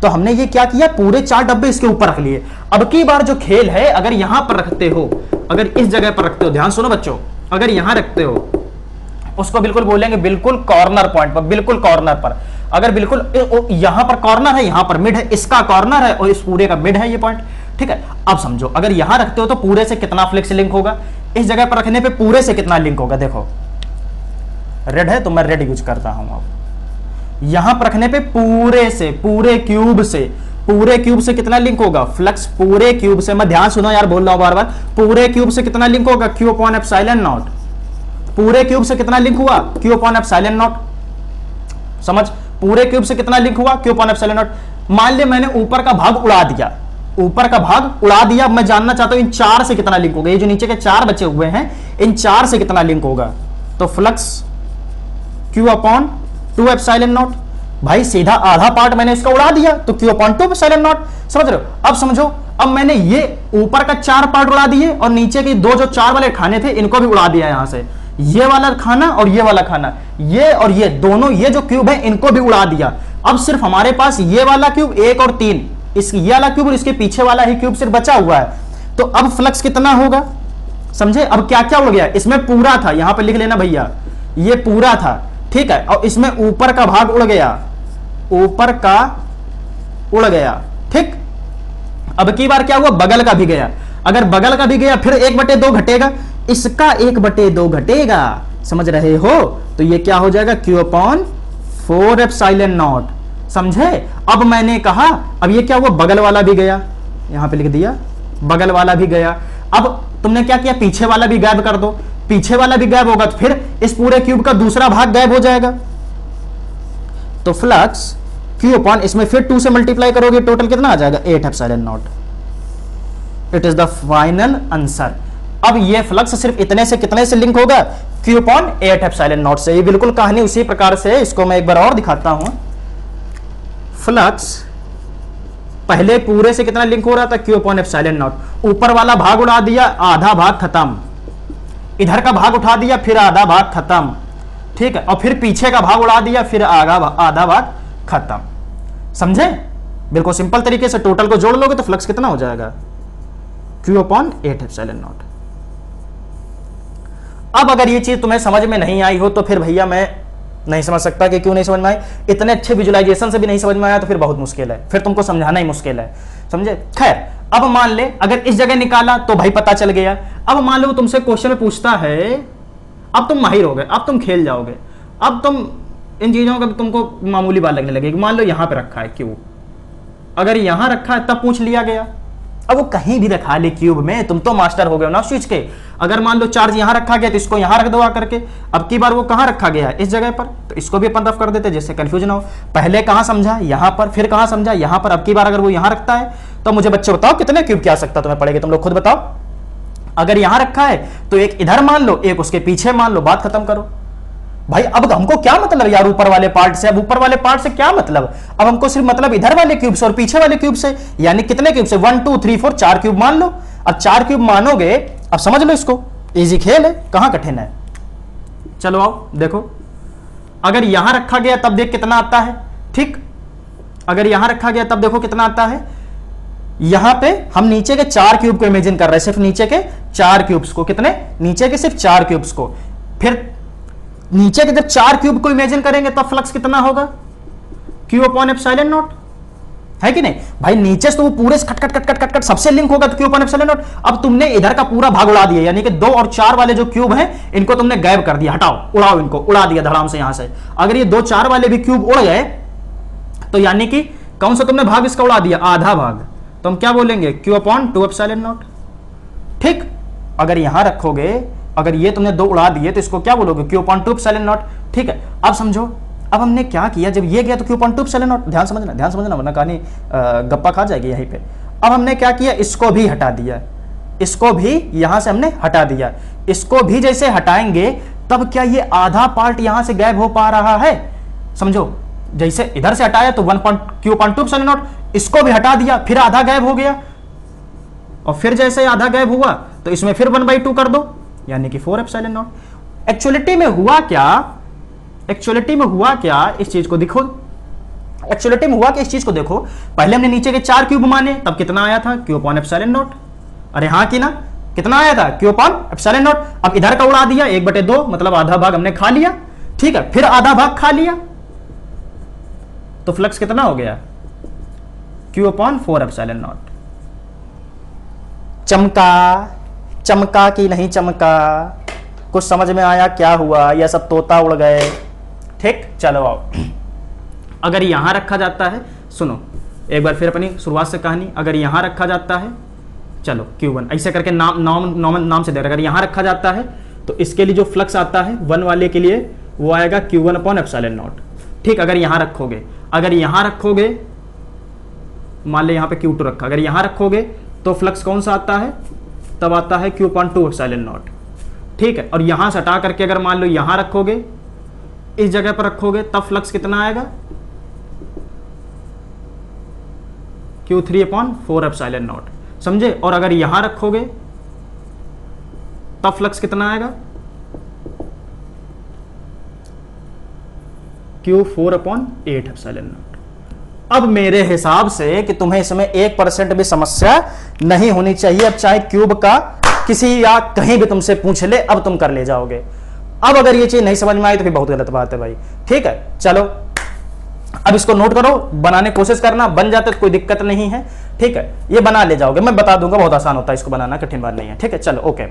तो हमने ये क्या किया, पूरे 4 डब्बे इसके ऊपर रख लिए। अब की बार जो खेल है, अगर यहां पर रखते हो, अगर इस जगह पर रखते हो, ध्यान सुनो बच्चों, अगर यहां रखते हो, उसको बिल्कुल बोलेंगे बिल्कुल कॉर्नर पॉइंट पर, बिल्कुल कॉर्नर पर। अगर बिल्कुल यहां पर कॉर्नर है, यहां पर मिड है, इसका कॉर्नर है और इस पूरे का मिड है ये पॉइंट। ठीक है, अब समझो अगर यहां रखते हो तो पूरे से कितना फ्लेक्स लिंक होगा, इस जगह पर रखने पे पूरे से कितना लिंक होगा। देखो रेड है तो मैं रेड यूज करता हूं। अब यहां पर रखने पे पूरे से, पूरे क्यूब से कितना लिंक होगा, फ्लक्स पूरे क्यूब से। मैं ध्यान सुनो यार, बोल रहा हूं बार बार, पूरे क्यूब से कितना लिंक होगा, Q/ε0। पूरे क्यूब से कितना लिंक हुआ, Q/ε0। समझ, पूरे क्यूब से कितना लिंक हुआ, Q/ε0। मान लिया मैंने ऊपर का भाग उड़ा दिया, ऊपर का भाग उड़ा दिया। मैं जानना चाहता हूं इन 4 से कितना लिंक होगा, ये जो नीचे के 4 बचे हुए हैं, इन 4 से कितना लिंक होगा। तो फ्लक्स Q/2ε0। भाई सीधा आधा पार्ट मैंने इसका उड़ा दिया तो Q/2ε0। समझ रहे हो? अब समझो, अब मैंने ये ऊपर का 4 पार्ट उड़ा दिए और नीचे के 2 जो 4 वाले खाने थे इनको भी उड़ा दिया। यहां से ये वाला खाना और ये वाला खाना, ये और ये दोनों, ये जो क्यूब है इनको भी उड़ा दिया। अब सिर्फ हमारे पास ये वाला क्यूब 1 और 3, ये वाला क्यूब और इसके पीछे वाला ही क्यूब सिर्फ बचा हुआ है। तो अब फ्लक्स कितना होगा, समझे? अब क्या क्या उड़ गया, इसमें पूरा था, यहां पर लिख लेना भैया, ये पूरा था। ठीक है, और इसमें ऊपर का भाग उड़ गया, ऊपर का उड़ गया। ठीक, अब की बार क्या हुआ, बगल का भी गया। अगर बगल का भी गया फिर 1/2 घटेगा, इसका 1/2 घटेगा। समझ रहे हो? तो ये क्या हो जाएगा, Q/4ε0। समझे? अब मैंने कहा, अब ये क्या हुआ, बगल वाला भी गया, यहां पे लिख दिया, बगल वाला भी गया। अब तुमने क्या किया, पीछे वाला भी गायब कर दो। पीछे वाला भी गायब होगा तो फिर इस पूरे क्यूब का दूसरा भाग गायब हो जाएगा। तो फ्लक्स Q/ इसमें फिर 2 से मल्टीप्लाई करोगे, टोटल कितना आ जाएगा, 8ε0। It is the final answer. अब ये फ्लक्स सिर्फ इतने से कितने से लिंक होगा, Q/8ε0 से। ये बिल्कुल कहानी उसी प्रकार से, इसको मैं एक बार और दिखाता हूं। फ्लक्स पहले पूरे से कितना लिंक हो रहा था, Q/ε0। ऊपर वाला भाग उड़ा दिया, आधा भाग खत्म। इधर का भाग उठा दिया, फिर आधा भाग खत्म। ठीक है, और फिर पीछे का भाग उड़ा दिया, फिर आधा भाग खत्म। समझे? बिल्कुल सिंपल तरीके से टोटल को जोड़ लोगे तो फ्लक्स कितना हो जाएगा, Q/8ε0। अब अगर ये चीज तुम्हें समझ में नहीं आई हो तो फिर भैया मैं नहीं समझ सकता कि क्यों नहीं समझ में आई। इतने अच्छे विजुअलाइजेशन से भी नहीं समझ में आया तो फिर बहुत मुश्किल है, फिर तुमको समझाना ही मुश्किल है। समझे? खैर, अब मान ले अगर इस जगह निकाला तो भाई पता चल गया। अब मान लो तुमसे क्वेश्चन में पूछता है, अब तुम माहिर हो गए, अब तुम खेल जाओगे, अब तुम इन चीजों का तुमको मामूली बात लगने लगेगी। मान लो यहां पे रखा है क्यूब, अगर यहां रखा है तब पूछ लिया गया। अब वो कहीं भी रखा ले क्यूब में, तुम तो मास्टर हो गए हो ना उस चीज के। अगर मान लो चार्ज यहां रखा गया तो इसको यहां रख दो आकर के। अब की बार वो कहां रखा गया है, इस जगह पर, तो इसको भी अपन रफ कर देते जिससे कंफ्यूजन हो। पहले कहां समझा, यहां पर, फिर कहां समझा, यहां पर। अब की बार अगर वो यहां रखता है तो मुझे बच्चे बताओ कितने क्यूब की आ सकता तुम्हें पड़ेगा, तुम लोग खुद बताओ। अगर यहां रखा है तो एक इधर मान लो, एक उसके पीछे मान लो, बात खत्म करो। भाई अब हमको क्या मतलब यार ऊपर वाले पार्ट से, अब ऊपर वाले पार्ट से क्या मतलब, अब हमको सिर्फ मतलब इधर वाले क्यूब से और पीछे वाले क्यूब से। यानी कितने क्यूब से, 1 2 3 4 4 क्यूब मान लो। अब 4 क्यूब मानोगे, अब समझ लो इसको, इजी खेल है, कहां कठिन है। चलो आओ देखो, अगर यहां रखा गया तब देख कितना आता है। ठीक, अगर यहां रखा गया तब देखो कितना आता है। यहां पे हम नीचे के 4 क्यूब को इमेजिन कर रहे हैं, सिर्फ नीचे के 4 क्यूब्स को। कितने, नीचे के सिर्फ 4 क्यूब्स को। फिर नीचे के जब 4 क्यूब को इमेजिन करेंगे तब फ्लक्स कितना होगा, क्यू अपॉन एप्सिलॉन नॉट, है कि नहीं भाई। नीचे से तो वो पूरे खट खट खट खट खट खट सबसे लिंक होगा तो क्यू अपॉन एप्सिलॉन नॉट। अब तुमने इधर का पूरा भाग उड़ा दिया, यानी कि 2 और 4 वाले जो क्यूब हैं इनको तुमने गायब कर दिया, हटाओ, उड़ाओ, इनको उड़ा दिया धड़ाम से यहां से। अगर ये 2 4 वाले भी क्यूब उड़ गए तो यानी कि कौन सा तुमने भाग इसका उड़ा दिया, आधा भाग, तो हम क्या बोलेंगे, क्यू अपॉन 2 एप्सिलॉन नॉट। ठीक, अगर यहां रखोगे, अगर ये तुमने 2 उड़ा दिए तो इसको क्या बोलोगे, क्यू अपॉन 2 एप्सिलॉन नॉट। ठीक है, अब समझो, अब हमने क्या किया, जब ये गया तो क्यू अपॉन 2 एप्सिलॉन नॉट, ध्यान समझना वरना कहानी गप्पा खा जाएगी यहीं पे। अब हमने क्या किया, इसको भी हटा दिया, इसको भी यहां से हमने हटा दिया। इसको भी जैसे हटाएंगे तब क्या ये आधा पार्ट यहां से गायब हो पा रहा है, समझो। जैसे इधर से हटाया तो 1 क्यू अपॉन 2 एप्सिलॉन नॉट, इसको भी हटा दिया, फिर आधा गायब हो गया, और फिर जैसे आधा गायब हुआ तो इसमें फिर 1/2 कर दो, यानी कि 4 एप्सिलॉन नॉट। एक्चुअलिटी में हुआ क्या, एक्चुअलिटी में हुआ क्या, इस चीज को देखो, एक्चुअलिटी में हुआ क्या, इस चीज को देखो। पहले हमने नीचे के 4 क्यूब माने, तब कितना आया था, क्यू अपॉन एप्सिलॉन नॉट। अरे हाँ कि ना, कितना आया था, क्यू अपॉन एप्सिलॉन नॉट। अब इधर का उड़ा दिया, 1/2, मतलब आधा भाग हमने खा लिया। ठीक है, फिर आधा भाग खा लिया तो फ्लक्स कितना हो गया, क्यू अपॉन 4 एप्सिलॉन नॉट। चमका, चमका कि नहीं चमका, कुछ समझ में आया क्या हुआ, या सब तोता उड़ गए। ठीक, चलो आओ। अगर यहां रखा जाता है, सुनो एक बार फिर अपनी शुरुआत से कहानी, अगर यहां रखा जाता है, चलो Q1 ऐसे करके नाम से दे रहा, अगर यहां रखा जाता है तो इसके लिए जो फ्लक्स आता है 1 वाले के लिए वो आएगा Q1 अपॉन एप्सिलॉन नॉट। ठीक, अगर यहां रखोगे, अगर यहां रखोगे, मान ले यहां पे Q2 रखा, अगर यहां रखोगे तो फ्लक्स कौन सा आता है, तब आता है Q अपॉन 2 एप्सिलॉन नॉट। ठीक है, और यहां से हटा करके अगर मान लो यहां रखोगे, इस जगह पर रखोगे, तब फ्लक्स कितना आएगा, Q3 अपॉन 4 एप्सिलॉन नॉट, समझे। और अगर यहां रखोगे तब फ्लक्स कितना आएगा, Q4 अपॉन 8 एप्सिलॉन नॉट। अब मेरे हिसाब से कि तुम्हें इसमें 1% भी समस्या नहीं होनी चाहिए। अब चाहे क्यूब का किसी या कहीं भी तुमसे पूछ ले, अब तुम कर ले जाओगे। अब अगर ये चीज नहीं समझ में आई तो फिर बहुत गलत बात है भाई। ठीक है, चलो अब इसको नोट करो, बनाने की कोशिश करना, बन जाते तो कोई दिक्कत नहीं है। ठीक है, ये बना ले जाओगे, मैं बता दूंगा, बहुत आसान होता है इसको बनाना, कठिन बात नहीं है। ठीक है, चलो ओके।